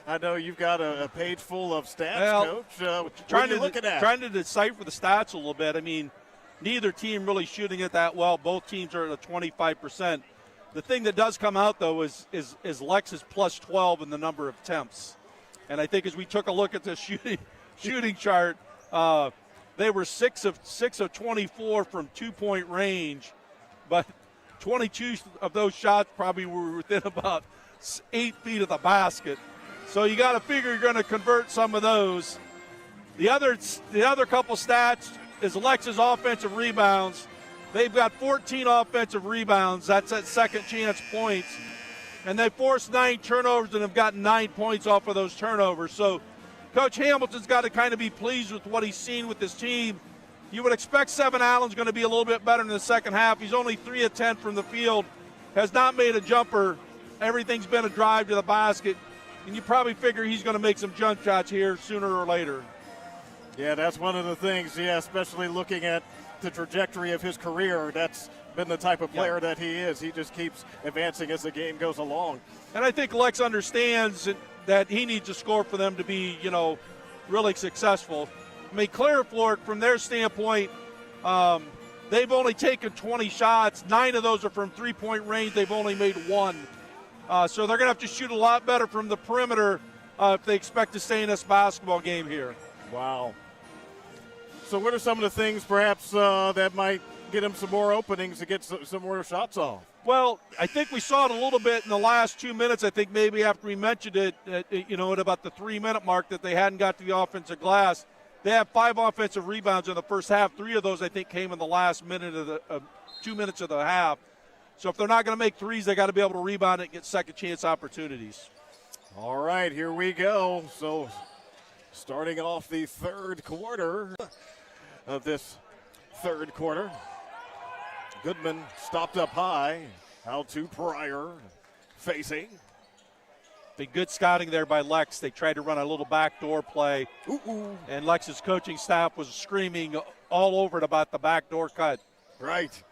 I know you've got a page full of stats, Coach. What are you looking at? Trying to decipher the stats a little bit. I mean, neither team really shooting it that well. Both teams are at a 25%. The thing that does come out, though, is Lex's plus 12 in the number of attempts. And I think as we took a look at the shooting chart, they were 6 of 24 from 2-point range, but 22 of those shots probably were within about 8 feet of the basket. So you got to figure you're going to convert some of those. The other couple stats is Lex's offensive rebounds. They've got 14 offensive rebounds. That's at second chance points. and they forced 9 turnovers and have gotten 9 points off of those turnovers. So Coach Hamilton's got to kind of be pleased with what he's seen with this team. You would expect Seven Allen's going to be a little bit better in the second half. He's only 3 of 10 from the field, has not made a jumper. Everything's been a drive to the basket, and you probably figure he's going to make some jump shots here sooner or later. Yeah, that's one of the things, especially looking at the trajectory of his career. That's been the type of player that he is. He just keeps advancing as the game goes along. And I think Lex understands that he needs to score for them to be, really successful. I mean, Clear Fork, from their standpoint, they've only taken 20 shots. 9 of those are from three-point range. They've only made 1. So they're going to have to shoot a lot better from the perimeter if they expect to stay in this basketball game here. Wow. So what are some of the things perhaps that might get him some more openings to get some more shots off? Well, I think we saw it a little bit in the last 2 minutes. I think maybe after we mentioned it, at about the 3-minute mark that they hadn't got to the offensive glass. They have 5 offensive rebounds in the first half. 3 of those, I think, came in the last minute of the 2 minutes of the half. So if they're not going to make threes, they got to be able to rebound it and get second chance opportunities. All right, here we go. So starting off the third quarter of this third quarter. Goodman stopped up high. Out to Pryor facing. Been good scouting there by Lex. They tried to run a little backdoor play. And Lex's coaching staff was screaming all over it about the backdoor cut. Right.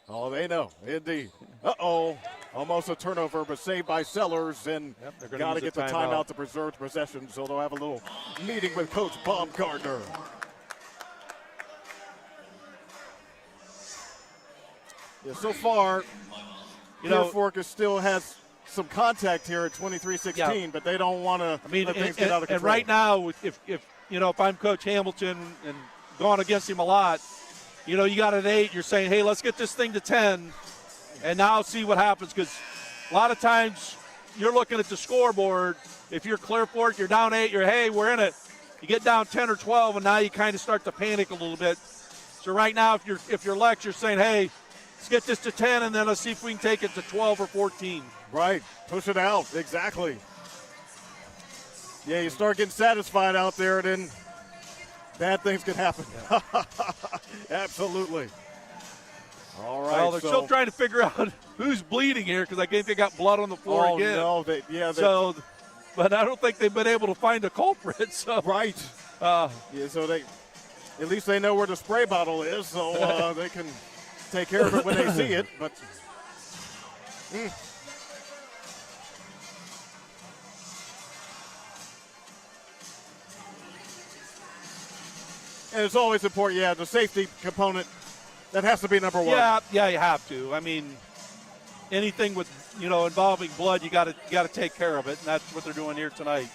Oh, they know, indeed. Uh-oh. Almost a turnover, but saved by Sellers, and got to get the timeout to preserve possession, so they'll have a little meeting with Coach Baumgartner. Yeah, so far, Clear Fork still has some contact here at 23-16, but they don't want to let things get out of control. And right now, if I'm Coach Hamilton and going against him a lot, you got an 8, you're saying, hey, let's get this thing to 10, and now see what happens, because a lot of times you're looking at the scoreboard. If you're Clear Fork, you're down 8, hey, we're in it. You get down 10 or 12, and now you kind of start to panic a little bit. So right now, if you're Lex, you're saying, hey, let's get this to 10, and then let's see if we can take it to 12 or 14. Right, push it out, exactly. Yeah, you start getting satisfied out there, and then bad things can happen. Yeah. Absolutely. All right. Well, they're still trying to figure out who's bleeding here, because I think they got blood on the floor again. Oh, no. But I don't think they've been able to find a culprit. So. Right. So at least they know where the spray bottle is, so they can take care of it when they see it. But and it's always important, the safety component, that has to be number 1. Yeah, you have to. I mean, anything with, involving blood, you got to take care of it, and that's what they're doing here tonight.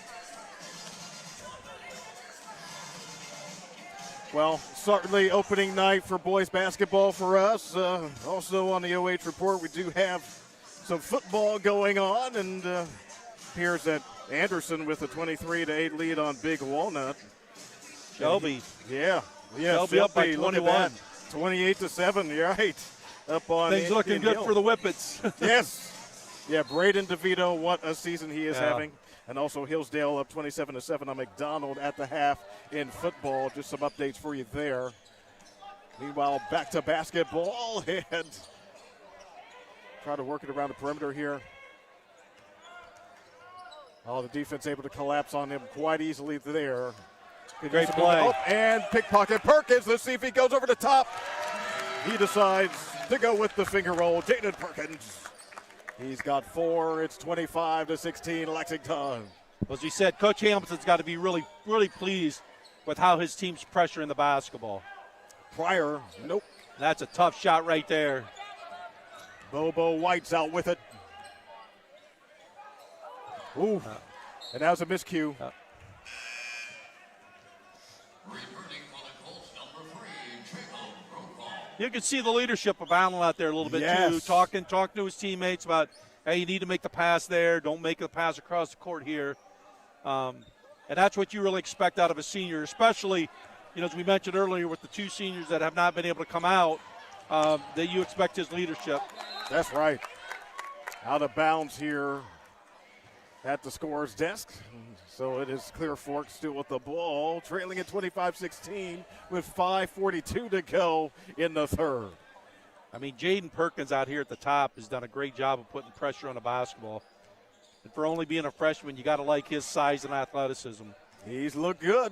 Well, certainly opening night for boys basketball for us. Also on the OH Report, we do have some football going on, and appears that Anderson with a 23-8 lead on Big Walnut. Shelby. Yeah. Shelby up by 21. 28-7, you're right. Up on things looking good for the Whippets. Yes. Yeah, Braden DeVito, what a season he is having. And also Hillsdale up 27-7 on McDonald at the half in football. Just some updates for you there. Meanwhile, back to basketball and try to work it around the perimeter here. Oh, the defense able to collapse on him quite easily there. Great play. And pickpocket Perkins. Let's see if he goes over the top. He decides to go with the finger roll. Jaden Perkins. He's got 4. It's 25-16 Lexington. As you said, Coach Hamilton's got to be really, really pleased with how his team's pressuring the basketball. Pryor, nope. That's a tough shot right there. Bobo White's out with it. Ooh, and that was a miscue. You can see the leadership of Allen out there a little bit too, talking to his teammates about, hey, you need to make the pass there. Don't make the pass across the court here. And that's what you really expect out of a senior, especially, as we mentioned earlier with the 2 seniors that have not been able to come out, that you expect his leadership. That's right. Out of bounds here at the scorer's desk. So it is Clear Fork still with the ball, trailing at 25-16 with 5:42 to go in the third. I mean, Jaden Perkins out here at the top has done a great job of putting pressure on the basketball. And for only being a freshman, you got to like his size and athleticism. He's looked good.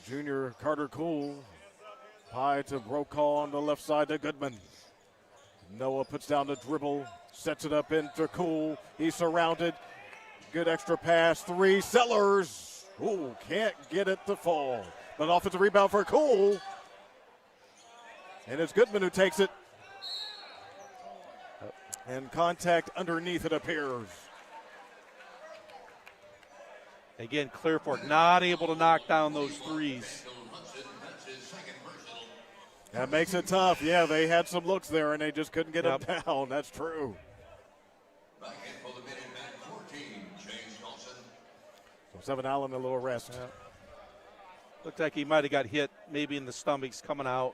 Junior Carter Cool. High to Brokaw on the left side to Goodman. Noah puts down the dribble, sets it up into Cool. He's surrounded. Good extra pass. 3. Sellers. Ooh, can't get it to fall. But offensive rebound for Cool. And it's Goodman who takes it. And contact underneath, it appears. Again, Clear Fork not able to knock down those threes. That makes it tough. Yeah, they had some looks there, and they just couldn't get them down. That's true. Back in for the Minutemen, 14, James Dawson. So 7 Allen, a little rest. Yeah. Looked like he might have got hit maybe in the stomachs coming out.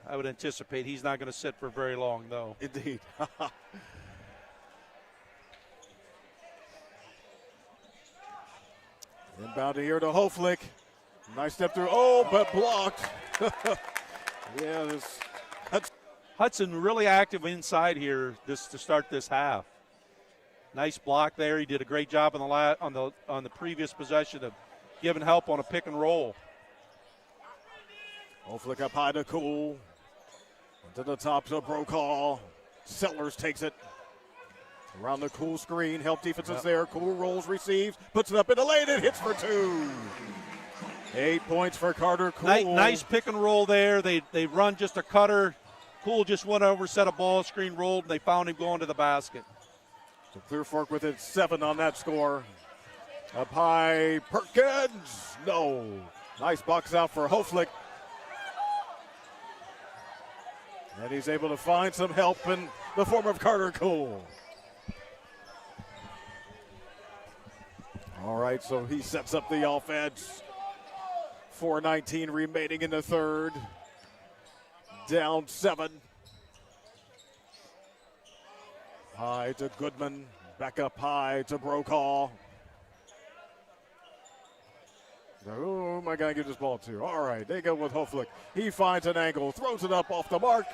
I would anticipate he's not going to sit for very long, though. Indeed. Inbound here to Hoflick. Nice step through. Oh, but blocked. Yeah, that's Hudson really active inside here to start this half. Nice block there. He did a great job on the previous possession of giving help on a pick and roll. Hoflick up high to Cool. To the top to Brokaw. Sellers takes it. Around the Cool screen. Help defense is there. Cool rolls, receives, puts it up in the lane, and hits for 2. 8 points for Carter Cool. Nice pick and roll there. They run just a cutter. Cool just went over, set a ball screen, rolled, and they found him going to the basket. So Clear Fork with it 7 on that score. Up high, Perkins. No. Nice box out for Hoflick. And he's able to find some help in the form of Carter Cool. All right, so he sets up the offense. 4:19 remaining in the third. Down 7. High to Goodman. Back up high to Brokaw. Who am I going to give this ball to? All right, they go with Hoflick. He finds an angle, throws it up off the mark,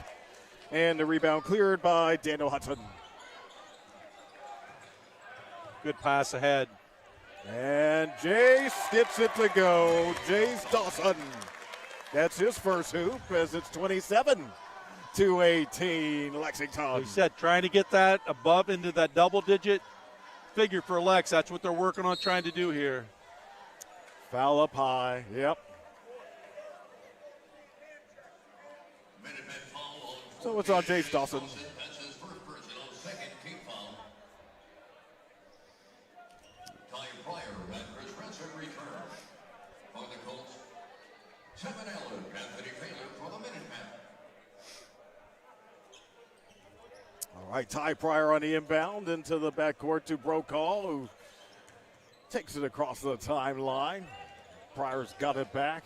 and the rebound cleared by Daniel Hudson. Good pass ahead. And Jace gets it to go. Jace Dawson. That's his first hoop as it's 27-18 Lexington. Like I said, trying to get that above into that double-digit figure for Lex. That's what they're working on trying to do here. Foul up high. Yep. So it's on Jace Dawson. That's his first personal, second team foul. Ty Pryor and Chris Ransom return. For the Colts, 7 Allen, Anthony Taylor for the Minutemen. All right, Ty Pryor on the inbound into the backcourt to Brokaw, who takes it across the timeline. Pryor's got it back,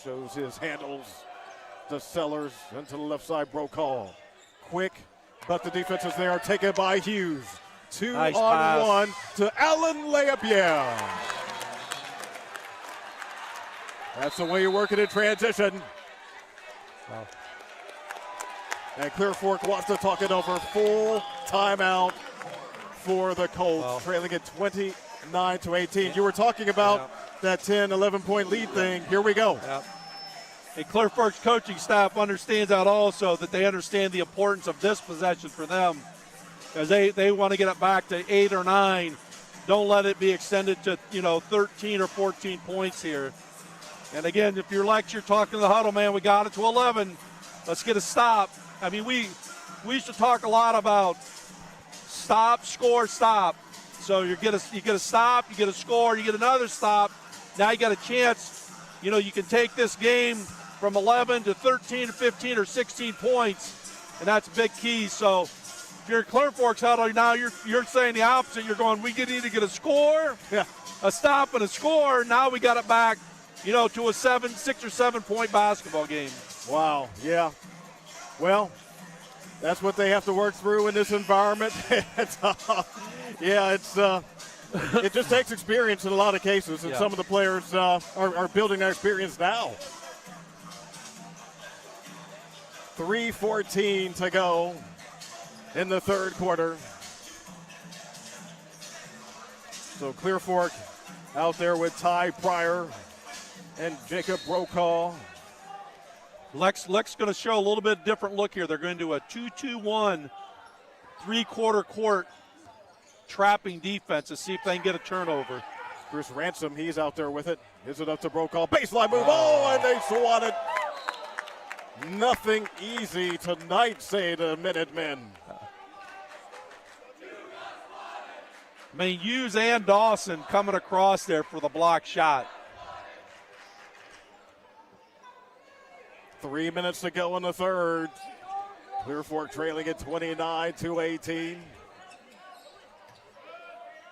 shows his handles to Sellers, into the left side, Brokaw. Quick, but the defense is there, taken by Hughes. 2-on-1 to Allen, layup, yeah. That's the way you work it in transition. Wow. And Clear Fork wants to talk it over. Full timeout for the Colts, trailing at 29-18. You were talking about that 10, 11-point lead thing. Here we go. Yep. And Clear Fork's coaching staff understands that also, that they understand the importance of this possession for them, because they want to get it back to 8 or 9. Don't let it be extended to 13 or 14 points here. And again, if you're talking to the huddle, man, we got it to 11. Let's get a stop. I mean, we used to talk a lot about stop, score, stop. So you get a stop, you get a score, you get another stop. Now you got a chance. You can take this game from 11 to 13 to 15 or 16 points, and that's a big key. So if you're in Clear Fork's huddle now, you're saying the opposite. You're going, we need to get a score, a stop, and a score. Now we got it back, to a 6 or 7 point basketball game. Wow, yeah. Well, That's what they have to work through in this environment. It just takes experience in a lot of cases, and some of the players are building their experience now. 3:14 to go in the third quarter. So Clear Fork out there with Ty Pryor and Jacob Brokaw. Lex going to show a little bit different look here. They're going to do a 2-2-1 three-quarter court trapping defense to see if they can get a turnover. Chris Ransom, he's out there with it. Gives it up to Brokaw. Baseline move. Oh, and they swat it. Nothing easy tonight, say the Minutemen. I mean, Hughes and Dawson coming across there for the block shot. 3 minutes to go in the third. Clear Fork trailing at 29-18.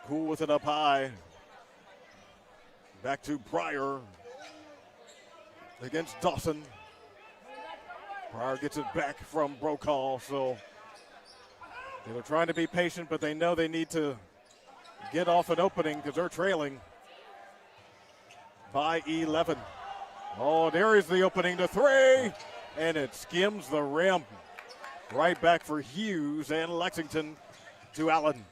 Cool with it up high. Back to Pryor against Dawson. Pryor gets it back from Brokaw, so they're trying to be patient, but they know they need to get off an opening because they're trailing by 11. Oh, there is the opening to three, and it skims the rim. Right back for Hughes and Lexington to Allen.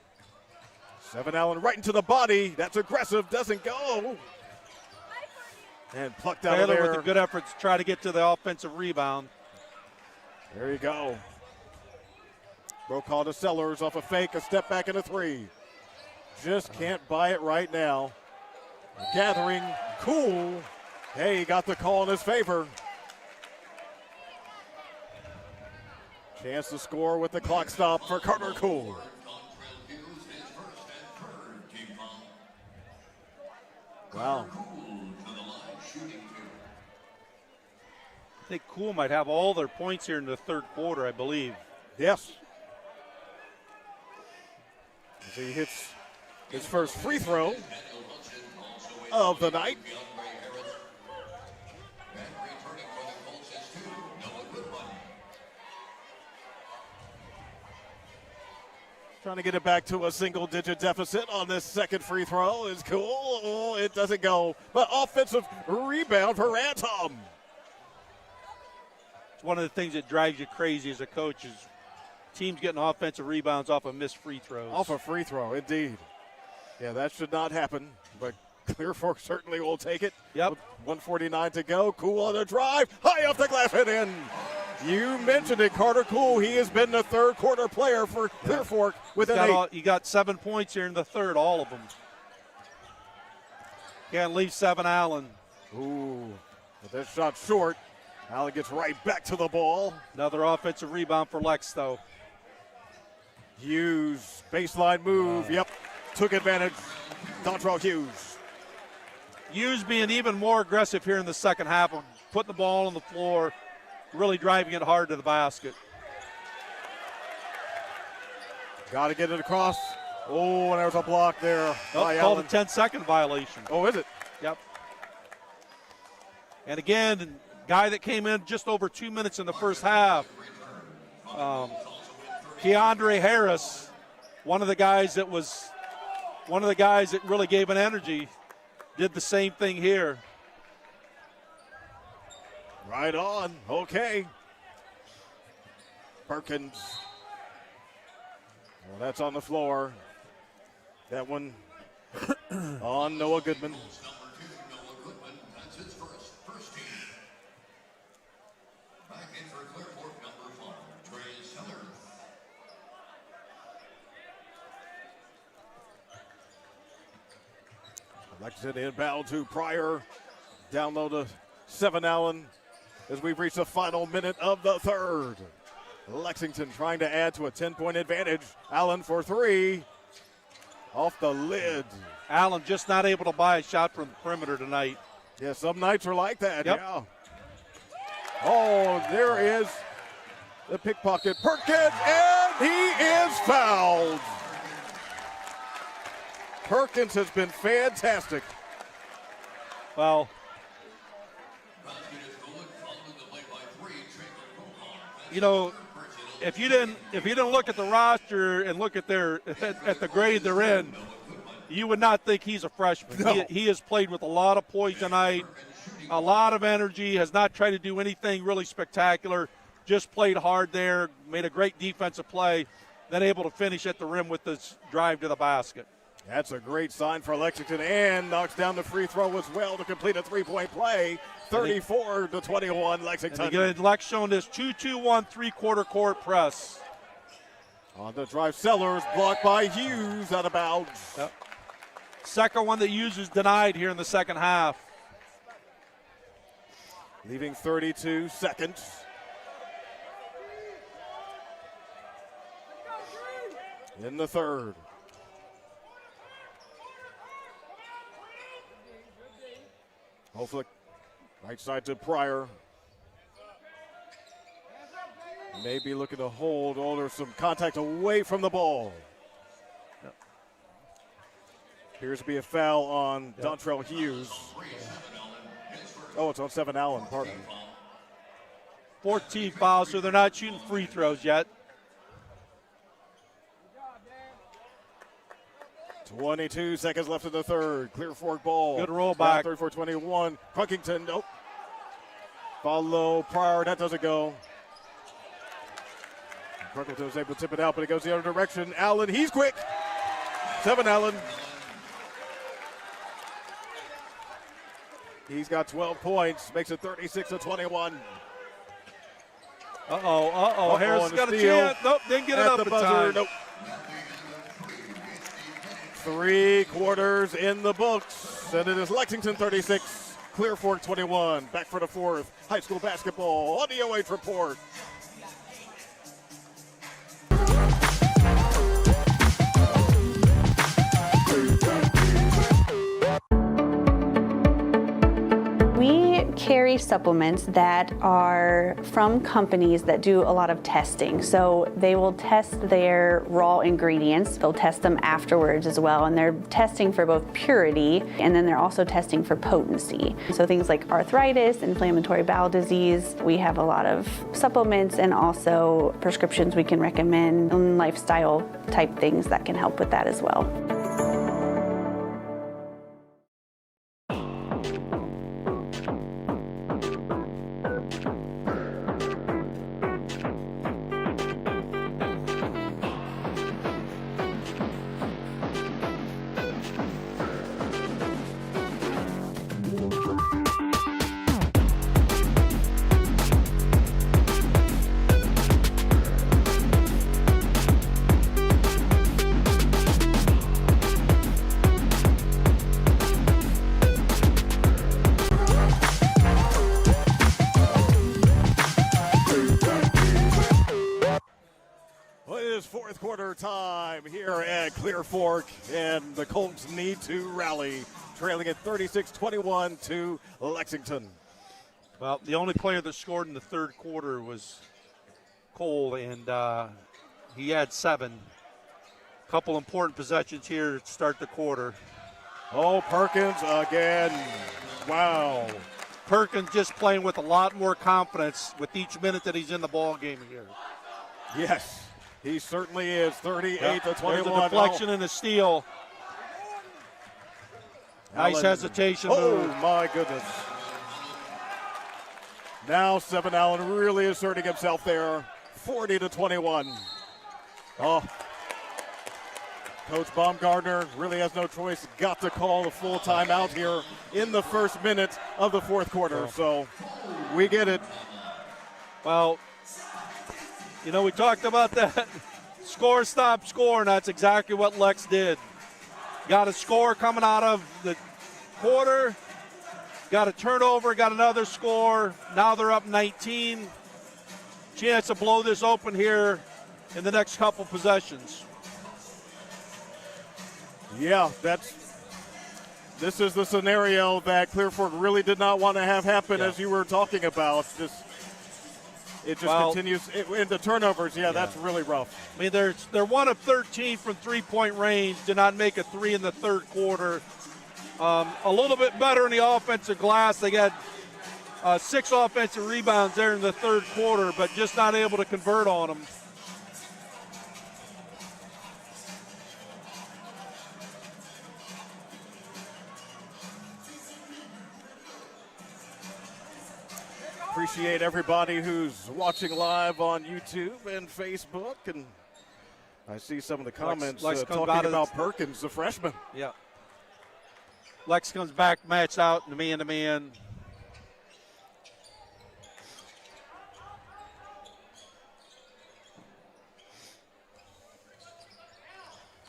Allen right into the body. That's aggressive, doesn't go. And plucked out of there. With a good effort to try to get to the offensive rebound. There you go. Brokaw to Sellers off a fake, a step back and a three. Just can't buy it right now. Gathering cool. Hey, he got the call in his favor. Chance to score with the clock stop for Carter Cool. Wow. I think Cool might have all their points here in the third quarter, I believe. Yes. As he hits his first free throw of the night. Trying to get it back to a single-digit deficit on this second free throw is cool. Oh, it doesn't go. But offensive rebound for Ransom. It's one of the things that drives you crazy as a coach is teams getting offensive rebounds off of missed free throws. Off a free throw, indeed. Yeah, that should not happen, but Clear Fork certainly will take it. Yep. With 1:49 to go. Cool on the drive. High off the glass and in. You mentioned it, Carter Cool. He has been the third quarter player for Clear Fork with an 8. You got 7 points here in the third, all of them. Can't leave 7 Allen. Ooh, but that shot short. Allen gets right back to the ball. Another offensive rebound for Lex, though. Hughes, baseline move. Yep, took advantage. Dontrell Hughes. Hughes being even more aggressive here in the second half of putting the ball on the floor, really driving it hard to the basket. Got to get it across. Oh, and there's a block there. Called a 10-second violation. Oh, is it? Yep. And again, guy that came in just over 2 minutes in the first half, Keandre Harris, one of the guys that really gave an energy, did the same thing here. Right on. Okay. Perkins. Well, that's on the floor. That one on Noah Goodman. That's his first team. Back in for Clear Fork, number 5, Trey Sellers. Lexington inbound to Pryor. Down low to 7 Allen as we've reached the final minute of the third. Lexington trying to add to a 10-point advantage. Allen for 3. Off the lid. Allen just not able to buy a shot from the perimeter tonight. Yeah, some nights are like that. Yep. Yeah. Oh, there is the pickpocket. Perkins, and he is fouled. Perkins has been fantastic. Well, you know, if you didn't look at the roster and look at at the grade they're in, you would not think he's a freshman. No. He has played with a lot of poise tonight, a lot of energy, has not tried to do anything really spectacular, just played hard there, made a great defensive play, then able to finish at the rim with this drive to the basket. That's a great sign for Lexington, and knocks down the free throw as well to complete a three-point play. 34-21 Lexington. And again, Lex showing this 2-2-1 three-quarter court press. On the drive, Sellers blocked by Hughes out of bounds. Yep. Second one that Hughes is denied here in the second half. Leaving 32 seconds. In the third. Hopefully, right side to Pryor. Maybe looking to hold. Oh, there's some contact away from the ball. Yep. Appears to be a foul on Dontrell Hughes. Oh, it's on 7 Allen, pardon. 14 fouls, so they're not shooting free throws yet. 22 seconds left in the third. Clear Fork ball. Good roll back. 34-21. Crunkington, nope. Follow Pryor, that doesn't go. Crunkington was able to tip it out, but it goes the other direction. Allen, he's quick. 7 Allen. He's got 12 points, makes it 36-21. Harris got a chance. Nope, didn't get it up the in buzzer. time. Nope. 3 quarters in the books, and it is Lexington 36, Clear Fork 21. Back for the fourth. High school basketball on the OH Report. We carry supplements that are from companies that do a lot of testing. So they will test their raw ingredients. They'll test them afterwards as well. And they're testing for both purity, and then they're also testing for potency. So things like arthritis, inflammatory bowel disease. We have a lot of supplements and also prescriptions we can recommend, and lifestyle type things that can help with that as well. Fourth quarter time here at Clear Fork, and the Colts need to rally, trailing at 36-21 to Lexington. Well, the only player that scored in the third quarter was Cole, and he had 7. A couple important possessions here to start the quarter. Oh, Perkins again. Wow. Perkins just playing with a lot more confidence with each minute that he's in the ball game here. Yes. He certainly is. 38-21. There's a deflection and a steal. Nice hesitation move. Oh, my goodness. Now 7 Allen really asserting himself there. 40-21. Oh. Coach Baumgartner really has no choice. Got to call the full timeout here in the first minute of the fourth quarter. So we get it. Well, you know, we talked about that. Score, stop, score, and that's exactly what Lex did. Got a score coming out of the quarter, got a turnover, got another score. Now they're up 19. Chance to blow this open here in the next couple possessions. Yeah, this is the scenario that Clear Fork really did not want to have happen, as you were talking about. It just continues. In the turnovers, that's really rough. I mean, they're 1 of 13 from three-point range. Did not make a 3 in the third quarter. A little bit better in the offensive glass. They got 6 offensive rebounds there in the third quarter, but just not able to convert on them. Appreciate everybody who's watching live on YouTube and Facebook, and I see some of the comments talking about Perkins, the freshman. Yeah. Lex comes back, match out, man-to-man.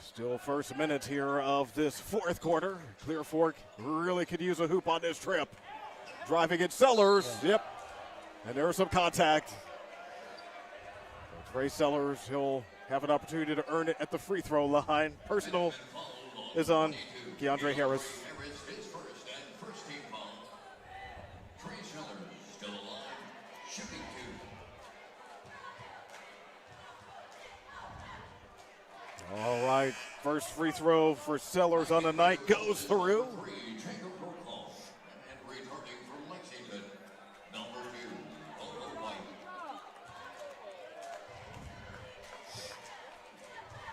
Still first minute here of this fourth quarter. Clear Fork really could use a hoop on this trip. Driving it, Sellers. Yeah. Yep. And there's some contact. Trey Sellers, he'll have an opportunity to earn it at the free throw line. Personal is on Keandre Harris. His first and first team foul. Trey Sellers still alive, shooting two. All right, first free throw for Sellers on the night goes through. And returning from Lexington, number 2, Balogh White.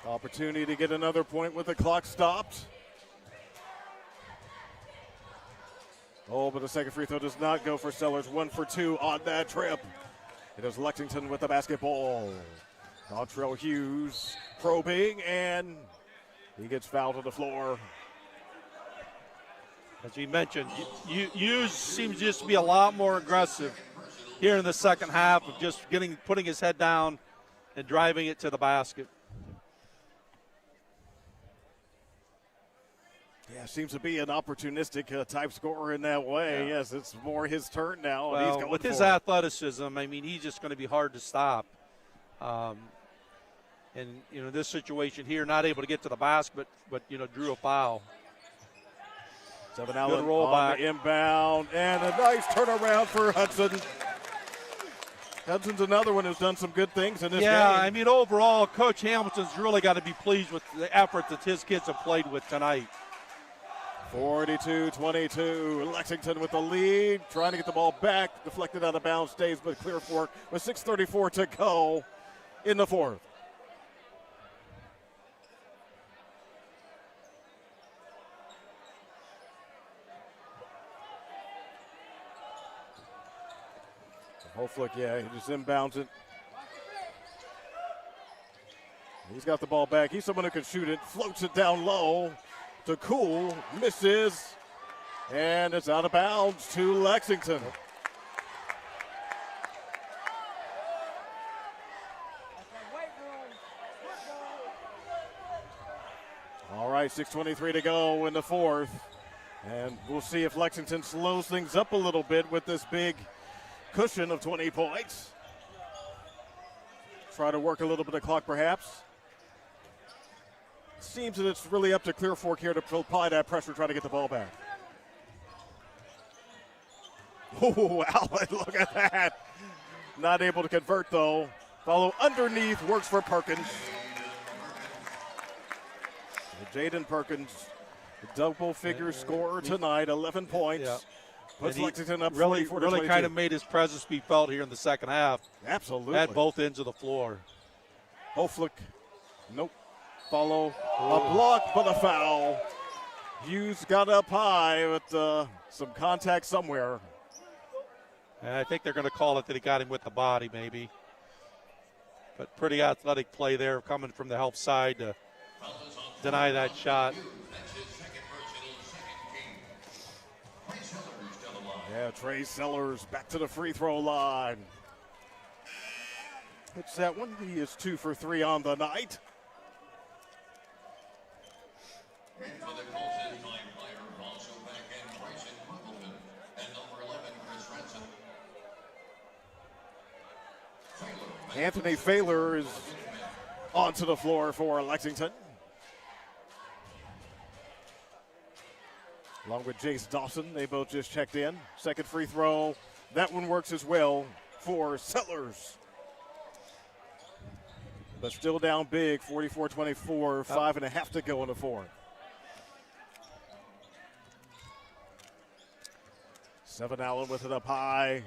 Opportunity to get another point with the clock stopped. Oh, but the second free throw does not go for Sellers. 1 for 2 on that trip. It is Lexington with the basketball. Dontrell Hughes probing, and he gets fouled on the floor. As you mentioned, Hughes seems just to be a lot more aggressive here in the second half of just putting his head down and driving it to the basket. Yeah, seems to be an opportunistic type scorer in that way. Yeah. Yes, it's more his turn now. Well, and he's going with his for it. athleticism, I mean, he's just going to be hard to stop. And, this situation here, not able to get to the basket, but drew a foul. 7 Allen roll on back. the inbound, and a nice turnaround for Hudson. Hudson's another one who's done some good things in this game. Yeah, I mean, overall, Coach Hamilton's really got to be pleased with the effort that his kids have played with tonight. 42-22, Lexington with the lead, trying to get the ball back, deflected out of bounds, stays with Clear Fork with 6:34 to go in the fourth. Hoflick, yeah, he just inbounds it. He's got the ball back. He's someone who can shoot it, floats it down low to Cool, misses, and it's out of bounds to Lexington. All right, 6:23 to go in the fourth, and we'll see if Lexington slows things up a little bit with this big cushion of 20 points. Try to work a little bit of clock, perhaps. Seems that it's really up to Clear Fork here to apply that pressure, try to get the ball back. Oh, Allen, look at that. Not able to convert, though. Follow underneath, works for Perkins. Jaden Perkins, double-figure scorer tonight, 11 points. Yeah. Puts Lexington up really 44-22. kind of made his presence be felt here in the second half. Absolutely. At both ends of the floor. Hoflick, nope. Follow, a block, but a foul. Hughes got up high, but some contact somewhere. And I think they're going to call it that he got him with the body, maybe. But pretty athletic play there coming from the help side to deny that shot. Yeah, Trey Sellers back to the free throw line. Hits that one. He is 2 for 3 on the night. And for the Colts this time, player also back in Bryson Wimbledon and number 11, Chris Renson. Anthony Failer is onto the floor for Lexington. Along with Jace Dawson, they both just checked in. Second free throw, that one works as well for Sellers. But still down big, 44-24, 5.5 to go in the fourth. 7 Allen with it up high.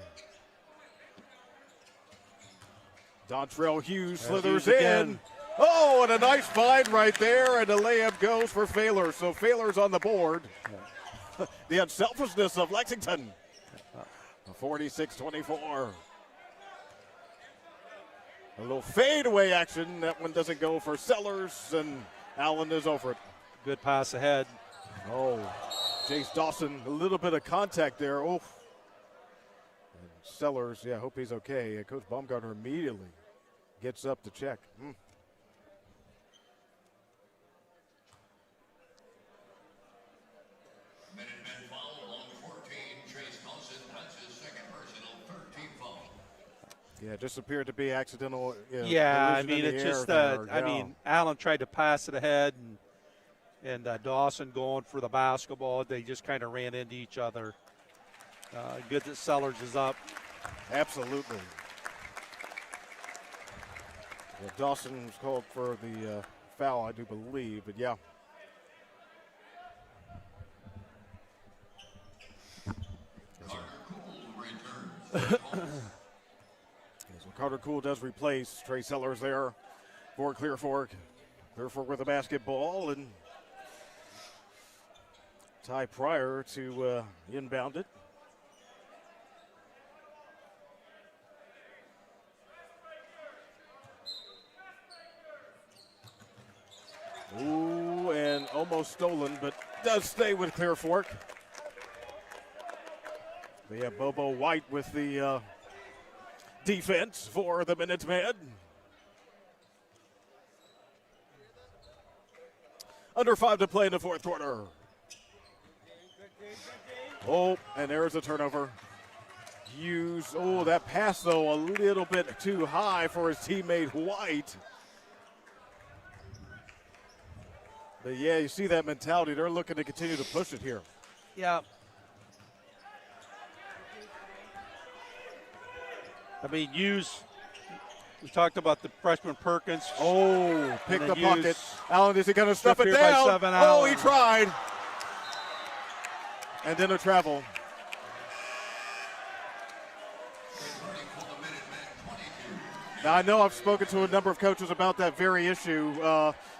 Dontrell Hughes slithers in. Oh, and a nice find right there, and the layup goes for Failer. So Failer's on the board. The unselfishness of Lexington. 46-24. A little fadeaway action. That one doesn't go for Sellers, and Allen is over it. Good pass ahead. Oh, Jace Dawson, a little bit of contact there. Oh. And Sellers, yeah, hope he's okay. Coach Baumgartner immediately gets up to check. Minutemen foul along 14. Chase Dawson, that's his second personal, 13 foul. Yeah, just appeared to be accidental. Yeah, I collision mean, in the it's air just, there. I mean, Allen tried to pass it ahead, and Dawson going for the basketball. They just kind of ran into each other. Good that Sellers is up. Absolutely. Yeah, Dawson was called for the foul, I do believe, but yeah. So Carter Cool does replace Trey Sellers there for Clear Fork. Clear Fork with the basketball, and Ty Pryor to inbound it. Ooh, and almost stolen, but does stay with Clear Fork. We have Bobo White with the defense for the Minutemen. Under 5 to play in the fourth quarter. Oh, and there's a turnover. Hughes, oh, that pass, though, a little bit too high for his teammate White. But, yeah, you see that mentality. They're looking to continue to push it here. Yeah. I mean, Hughes, we talked about the freshman Perkins. Oh, pick the Hughes, pocket. Allen, is he going to stuff it here by down? 7, Oh, Allen. he tried. And then a travel. Now, I know I've spoken to a number of coaches about that very issue.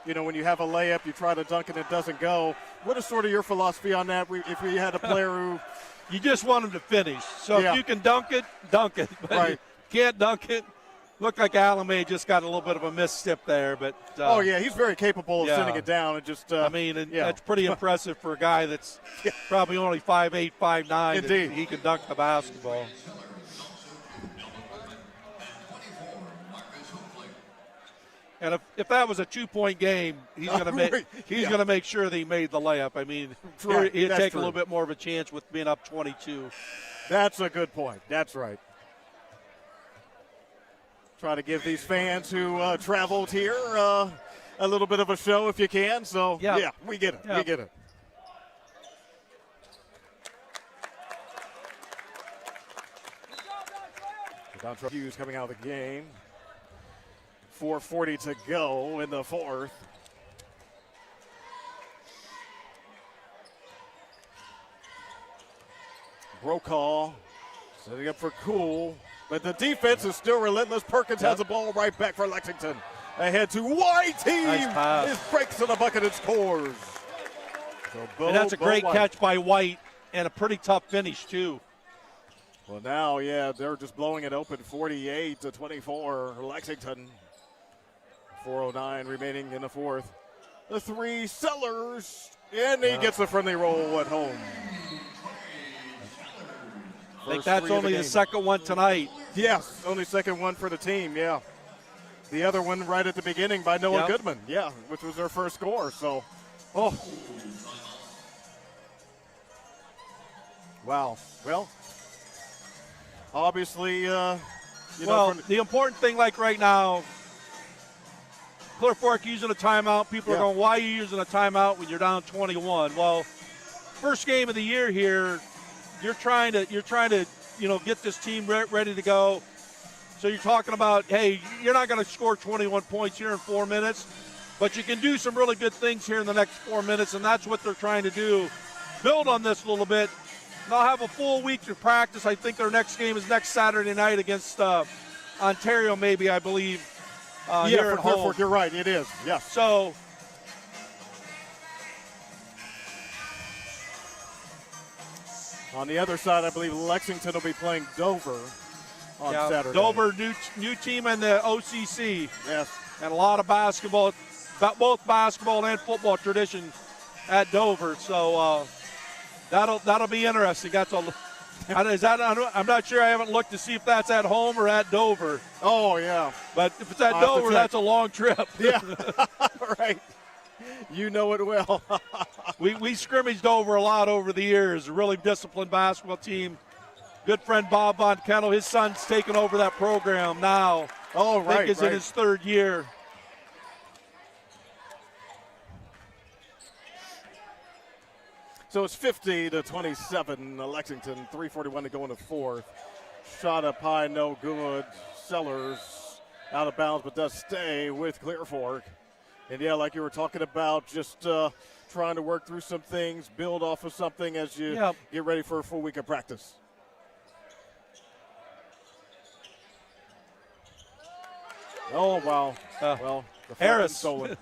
You know, when you have a layup, you try to dunk and it doesn't go. What is sort of your philosophy on that? If we had a player who... You just want him to finish. So Yeah. if you can dunk it, dunk it. But Right. you can't dunk it. Looked like Allen may just got a little bit of a misstep there. But oh, yeah, he's very capable of yeah. sending it down. And just, I mean, and yeah. that's pretty impressive for a guy that's probably only 5'8", 5'9". Indeed. He can dunk the basketball. And if that was a 2-point game, he's going to make going to make sure that he made the layup. I mean, Right. he'd That's take true. a little bit more of a chance with being up 22. That's a good point. That's right. Try to give these fans who traveled here a little bit of a show if you can. So, Yeah. yeah, we get it. Yeah. We get it. Dontre Hughes coming out of the game. 4:40 to go in the fourth. Brokaw setting up for Cool, but the defense is still relentless. Perkins has the ball right back for Lexington. Ahead to White. Nice pass. His breaks to the bucket and scores. So And that's a great White. catch by White and a pretty tough finish, too. Well, now, yeah, they're just blowing it open 48-24, Lexington. 4:09 remaining in the fourth. The three, Sellers, and he gets the friendly roll at home. I think that's only the second one tonight. Yes, only second one for the team, yeah. The other one right at the beginning by Noah Yep. Goodman, yeah, which was their first score. So, oh. Wow. Well, obviously, you know. The important thing, like right now, Clear Fork using a timeout. People are going, why are you using a timeout when you're down 21? Well, first game of the year here, you're trying to get this team ready to go. So you're talking about, hey, you're not going to score 21 points here in 4 minutes, but you can do some really good things here in the next 4 minutes, and that's what they're trying to do. Build on this a little bit. They'll have a full week to practice. I think their next game is next Saturday night against Ontario, maybe, I believe. Here for at Clear home. Fork, you're right, it is, yes. So On the other side, I believe Lexington will be playing Dover on Saturday. Dover, new team in the OCC. Yes. And a lot of basketball, both basketball and football tradition at Dover. So that'll be interesting. I'm not sure. I haven't looked to see if that's at home or at Dover. Oh, yeah. But if it's at Dover, that's a long trip. Yeah, right. You know it well. we scrimmaged Dover a lot over the years. A really disciplined basketball team. Good friend Bob Von Kennel, his son's taken over that program now. Oh, right. I think is in his third year. So it's 50-27, Lexington, 3:41 to go in the fourth. Shot up high, no good. Sellers out of bounds, but does stay with Clear Fork. And yeah, like you were talking about, just trying to work through some things, build off of something as you get ready for a full week of practice. Oh, wow. Well, the Harris. stolen.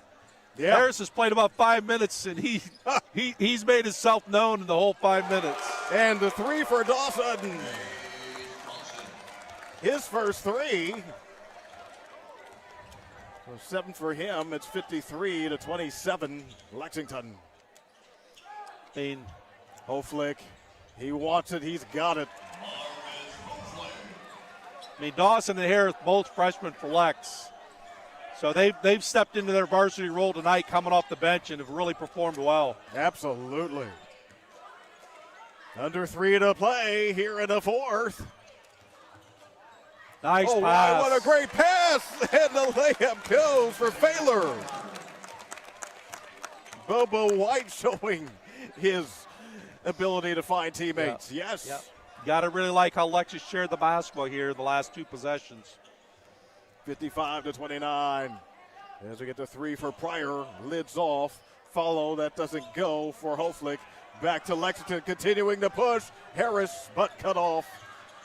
Yeah. Harris has played about 5 minutes, and he's made himself known in the whole 5 minutes. And the three for Dawson. His first three. So 7 for him. It's 53-27, Lexington. I mean, Hoflick, he wants it. He's got it. I mean, Dawson and Harris, both freshmen for Lex. So they've stepped into their varsity role tonight coming off the bench and have really performed well. Absolutely. Under 3 to play here in the fourth. Nice pass. Wow, what a great pass. And the layup goes for Baylor. Bobo White showing his ability to find teammates. Yep. Yes. Yep. Got to really like how Lex has shared the basketball here the last two possessions. 55-29. As we get to 3 for Pryor. Lids off. Follow. That doesn't go for Hoflick. Back to Lexington. Continuing to push. Harris, but cut off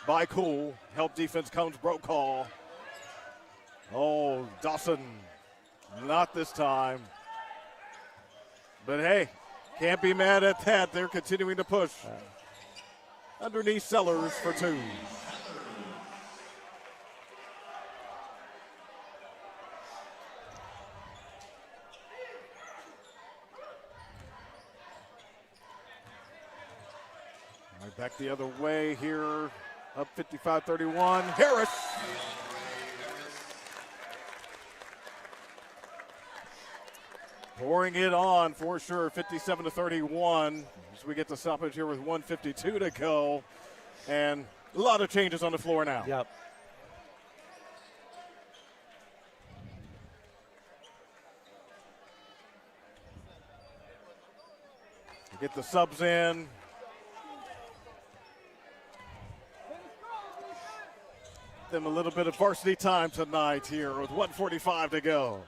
by Cool. Help defense comes Brokaw. Oh, Dawson. Not this time. But hey, can't be mad at that. They're continuing to push. Underneath Sellers for 2. Right, back the other way here. Up 55-31. Harris. Pouring it on for sure, 57-31. As we get the stoppage here with 1:52 to go. And a lot of changes on the floor now. Yep. Get the subs in. Them a little bit of varsity time tonight here with 1:45 to go.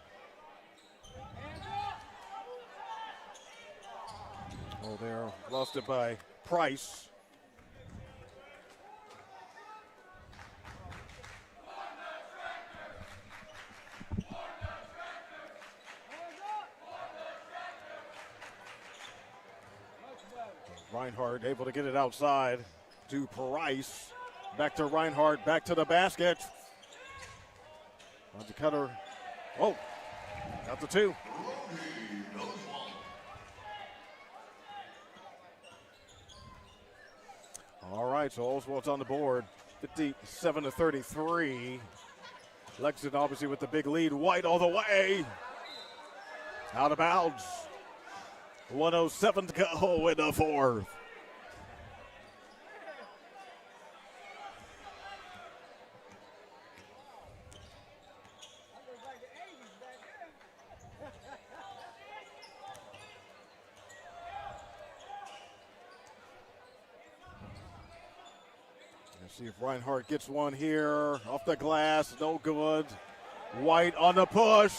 Oh, there, lost it by Price. Reinhardt able to get it outside to Price. Back to Reinhardt, back to the basket. On to Cutter. Oh, got the 2. All right, so Oswald's on the board. 57-33. Lexington obviously with the big lead. White all the way. Out of bounds. 1:07 to go in the fourth. Let's see if Reinhardt gets one here. Off the glass, no good. White on the push.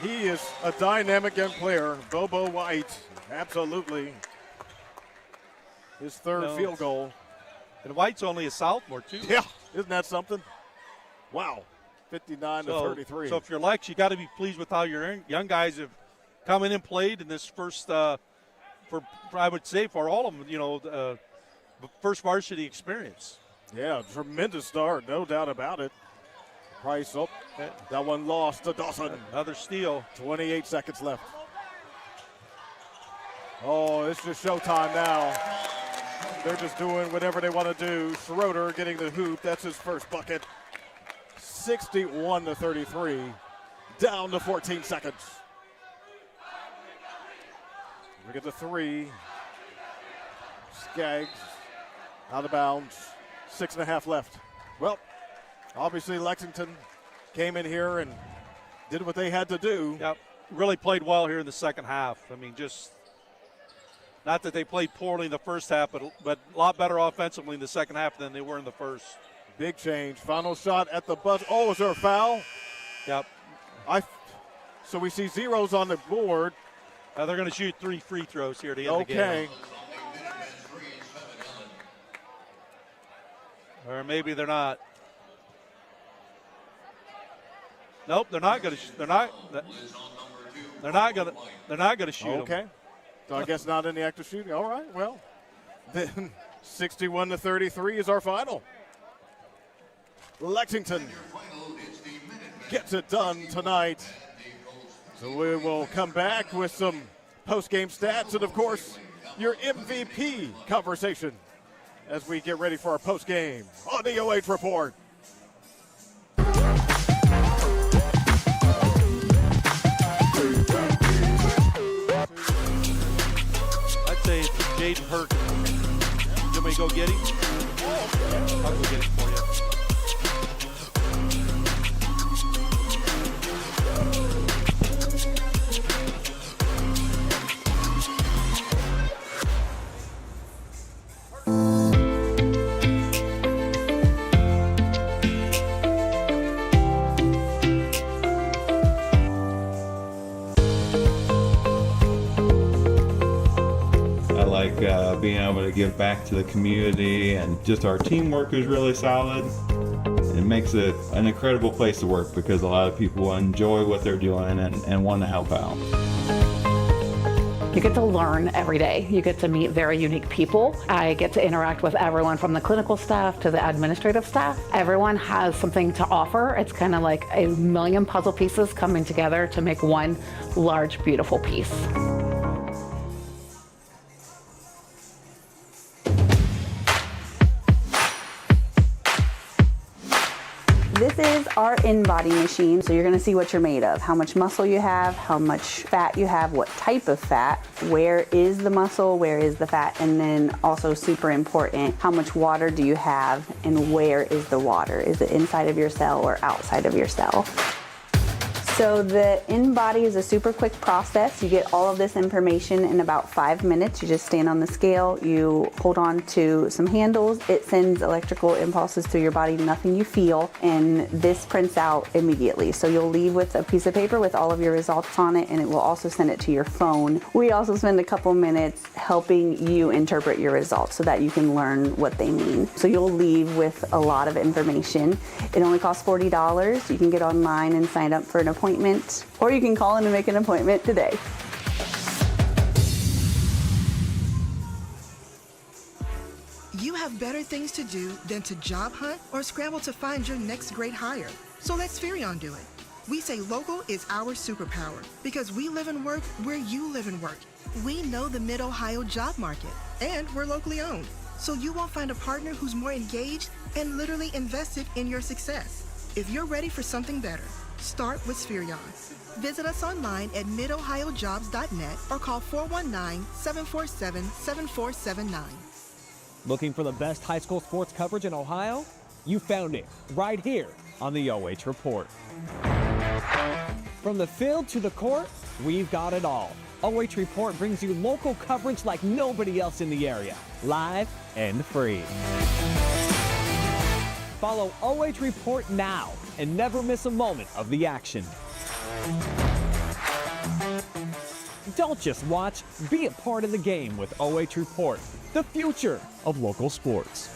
He is a dynamic young player, Bobo White, absolutely. His third field goal. And White's only a sophomore, too. Yeah, isn't that something? Wow, 59-33. So if you're Lex, you got to be pleased with how your young guys have come in and played in this first I would say for all of them, first varsity experience. Yeah, tremendous start, no doubt about it. Price, that one lost to Dawson. Another steal. 28 seconds left. Oh, it's just showtime now. They're just doing whatever they want to do. Schroeder getting the hoop. That's his first bucket. 61-33. Down to 14 seconds. We get the three. Skaggs out of bounds. 6.5 left. Well, obviously Lexington came in here and did what they had to do. Yep, really played well here in the second half. I mean, just not that they played poorly in the first half, but a lot better offensively in the second half than they were in the first. Big change. Final shot at the buzzer. Oh, is there a foul? Yep. So we see zeros on the board. They're going to shoot 3 free throws here at the end of the game. Okay. Or maybe they're not. Nope, they're not going to. They're not going to shoot. Okay. So I guess not in the act of shooting. All right. Well, then 61-33 is our final. Lexington gets it done tonight. So we will come back with some post-game stats and, of course, your MVP conversation as we get ready for our post-game on the OH Report. I'd say it's Jaden Perkins. You want me to go get him? I'll go get him for you. Being able to give back to the community, and just our teamwork is really solid. It makes it an incredible place to work because a lot of people enjoy what they're doing and want to help out. You get to learn every day. You get to meet very unique people. I get to interact with everyone from the clinical staff to the administrative staff. Everyone has something to offer. It's kind of like a million puzzle pieces coming together to make one large, beautiful piece. This is our in-body machine, so you're gonna see what you're made of, how much muscle you have, how much fat you have, what type of fat, where is the muscle, where is the fat, and then also super important, how much water do you have and where is the water? Is it inside of your cell or outside of your cell? So the in-body is a super quick process. You get all of this information in about 5 minutes. You just stand on the scale, you hold on to some handles, it sends electrical impulses through your body, nothing you feel, and this prints out immediately. So you'll leave with a piece of paper with all of your results on it, and it will also send it to your phone. We also spend a couple minutes helping you interpret your results so that you can learn what they mean. So you'll leave with a lot of information. It only costs $40. You can get online and sign up for an appointment, or you can call in and make an appointment today. You have better things to do than to job hunt or scramble to find your next great hire. So let Spherion do it. We say local is our superpower because we live and work where you live and work. We know the Mid-Ohio job market, and we're locally owned. So you won't find a partner who's more engaged and literally invested in your success. If you're ready for something better, start with Spherion. Visit us online at midohiojobs.net or call 419-747-7479. Looking for the best high school sports coverage in Ohio? You found it right here on the OH Report. From the field to the court, we've got it all. OH Report brings you local coverage like nobody else in the area, live and free. Follow OH Report now and never miss a moment of the action. Don't just watch, be a part of the game with OH Report, the future of local sports.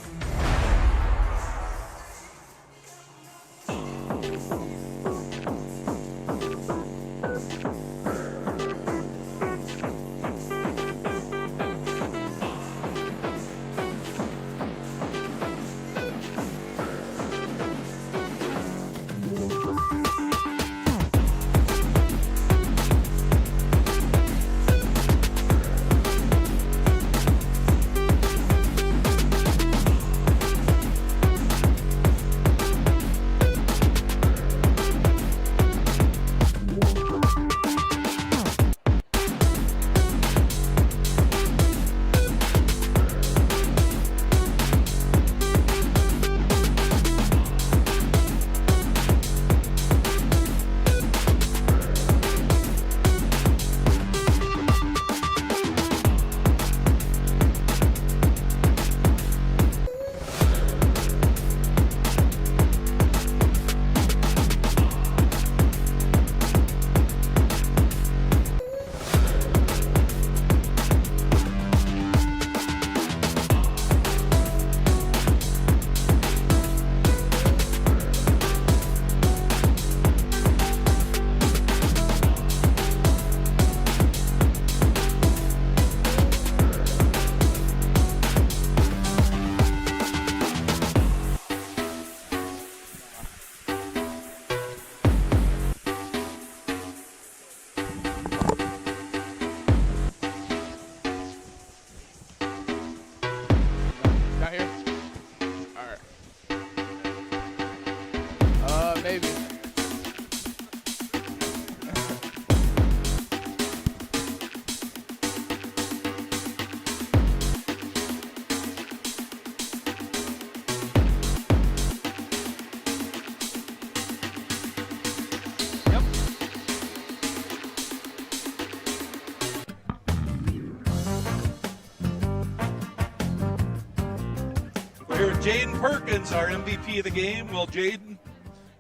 Here's Jaden Perkins, our MVP of the game. Well, Jaden,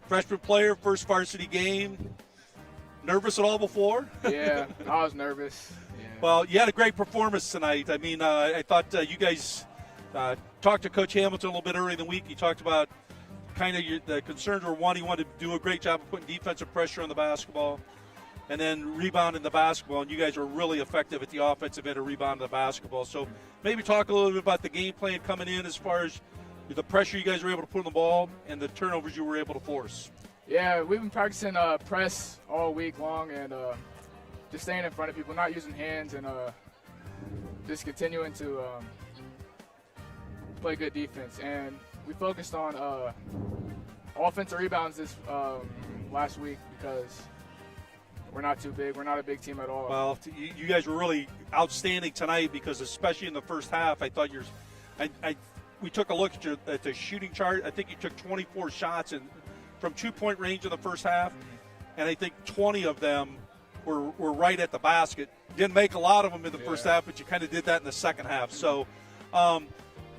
freshman player, first varsity game. Nervous at all before? Yeah, I was nervous. Yeah. Well, you had a great performance tonight. I mean, I thought you guys talked to Coach Hamilton a little bit earlier in the week. He talked about kind of the concerns were, one, he wanted to do a great job of putting defensive pressure on the basketball and then rebounding the basketball, and you guys were really effective at the offensive end of rebounding the basketball. So maybe talk a little bit about the game plan coming in as far as the pressure you guys were able to put on the ball and the turnovers you were able to force. Yeah, we've been practicing press all week long and just staying in front of people, not using hands, and just continuing to play good defense. And we focused on offensive rebounds this last week because we're not too big. We're not a big team at all. Well, you guys were really outstanding tonight because especially in the first half, I thought we took a look at the shooting chart. I think you took 24 shots from 2-point range in the first half, and I think 20 of them were right at the basket. Didn't make a lot of them in the first half, but you kind of did that in the second half. So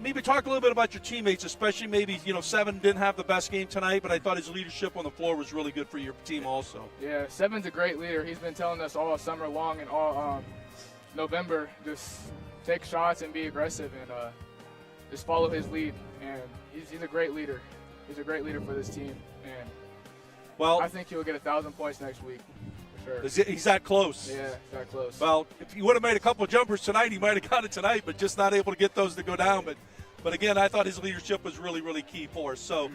maybe talk a little bit about your teammates, especially maybe, Seven didn't have the best game tonight, but I thought his leadership on the floor was really good for your team also. Yeah, Seven's a great leader. He's been telling us all summer long and all November, just take shots and be aggressive and just follow his lead. And he's a great leader. He's a great leader for this team. And I think he'll get 1,000 points next week. Sure. He's that close. Yeah, he's that close. Well, if he would have made a couple of jumpers tonight, he might have got it tonight, but just not able to get those to go down. But again, I thought his leadership was really, really key for us. So,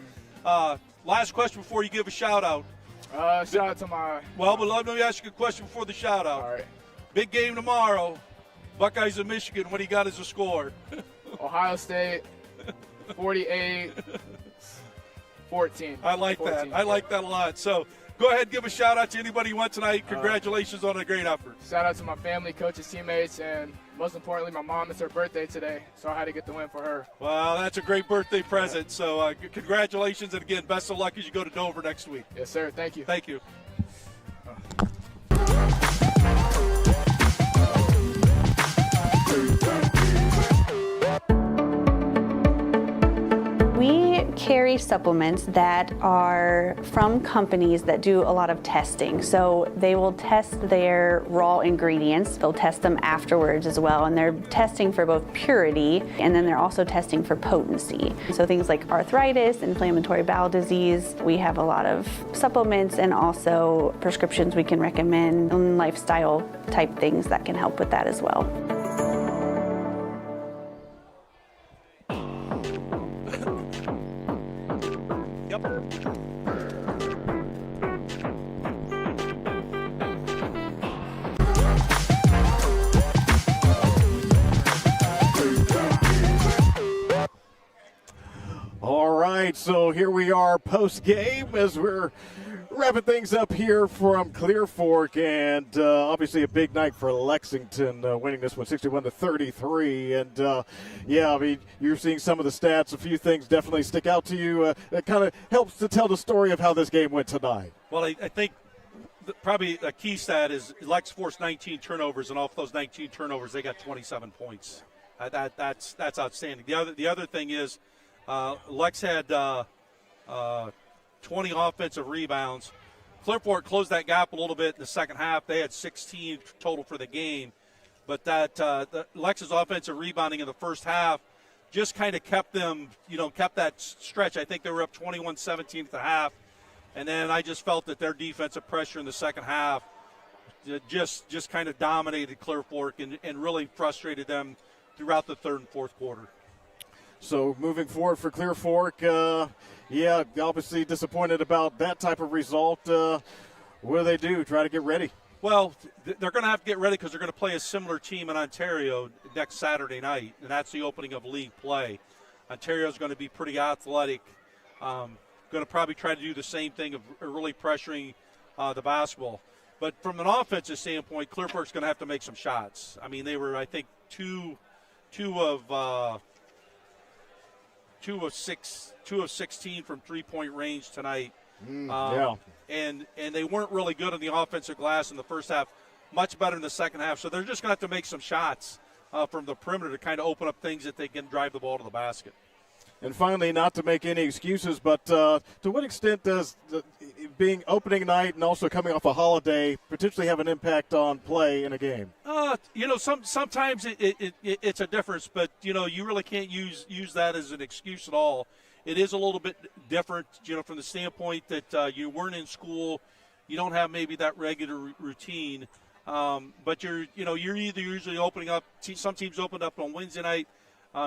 last question before you give a shout-out. Shout out to my... Well, but let me ask you a question before the shout-out. All right. Big game tomorrow. Buckeyes of Michigan. What do you got as a score? Ohio State, 48-14. I like that. I like that a lot. So, go ahead and give a shout-out to anybody you want tonight. Congratulations on a great effort. Shout out to my family, coaches, teammates, and most importantly, my mom. It's her birthday today, so I had to get the win for her. Well, that's a great birthday present. So congratulations, and again, best of luck as you go to Dover next week. Yes, sir. Thank you. Thank you. We carry supplements that are from companies that do a lot of testing. So they will test their raw ingredients. They'll test them afterwards as well. And they're testing for both purity and then they're also testing for potency. So things like arthritis, inflammatory bowel disease. We have a lot of supplements and also prescriptions we can recommend and lifestyle type things that can help with that as well. All right, so here we are post-game as we're wrapping things up here from Clear Fork, and obviously a big night for Lexington, winning this one 61-33. And yeah, I mean, you're seeing some of the stats. A few things definitely stick out to you. It kind of helps to tell the story of how this game went tonight. Well, I think probably a key stat is Lex forced 19 turnovers, and off those 19 turnovers, they got 27 points. That's outstanding. The other thing is Lex had 20 offensive rebounds. Clear Fork closed that gap a little bit in the second half. They had 16 total for the game. But Lex's offensive rebounding in the first half just kind of kept them, kept that stretch. I think they were up 21-17 at the half. And then I just felt that their defensive pressure in the second half just kind of dominated Clear Fork and really frustrated them throughout the third and fourth quarter. So moving forward for Clear Fork, yeah, obviously disappointed about that type of result. What do? Try to get ready? Well, they're going to have to get ready because they're going to play a similar team in Ontario next Saturday night, and that's the opening of league play. Ontario's going to be pretty athletic. Going to probably try to do the same thing of really pressuring the basketball. But from an offensive standpoint, Clear Fork's going to have to make some shots. I mean, they were, I think, two of 16 from three-point range tonight. Yeah. And they weren't really good on the offensive glass in the first half, much better in the second half. So they're just going to have to make some shots from the perimeter to kind of open up things that they can drive the ball to the basket. And finally, not to make any excuses, but to what extent does being opening night and also coming off a holiday potentially have an impact on play in a game? Sometimes it's a difference, but you really can't use that as an excuse at all. It is a little bit different, from the standpoint that you weren't in school, you don't have maybe that regular routine, but you're either usually opening up. Some teams opened up on Wednesday night.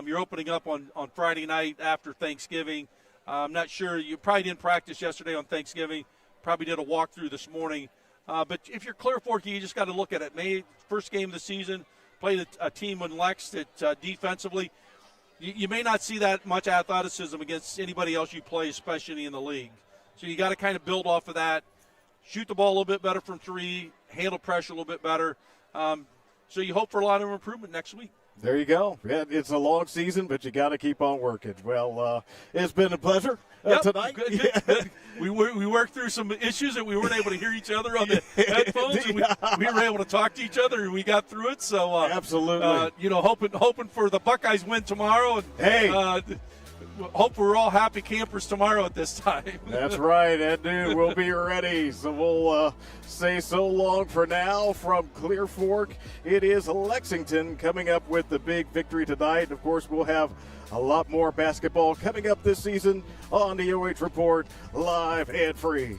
You're opening up on Friday night after Thanksgiving. I'm not sure. You probably didn't practice yesterday on Thanksgiving. Probably did a walkthrough this morning. But if you're Clear Fork, you just got to look at it. First game of the season, played a team in Lex that defensively, you may not see that much athleticism against anybody else you play, especially in the league. So you got to kind of build off of that, shoot the ball a little bit better from three, handle pressure a little bit better. So you hope for a lot of improvement next week. There you go. Yeah, it's a long season, but you got to keep on working. Well, it's been a pleasure tonight. Good. We worked through some issues that we weren't able to hear each other on the headphones. And we were able to talk to each other, and we got through it. So absolutely. Hoping for the Buckeyes win tomorrow. And, hey. Hope we're all happy campers tomorrow at this time. That's right, at noon. We'll be ready. So we'll say so long for now from Clear Fork. It is Lexington coming up with the big victory tonight. Of course, we'll have a lot more basketball coming up this season on the OH Report, live and free.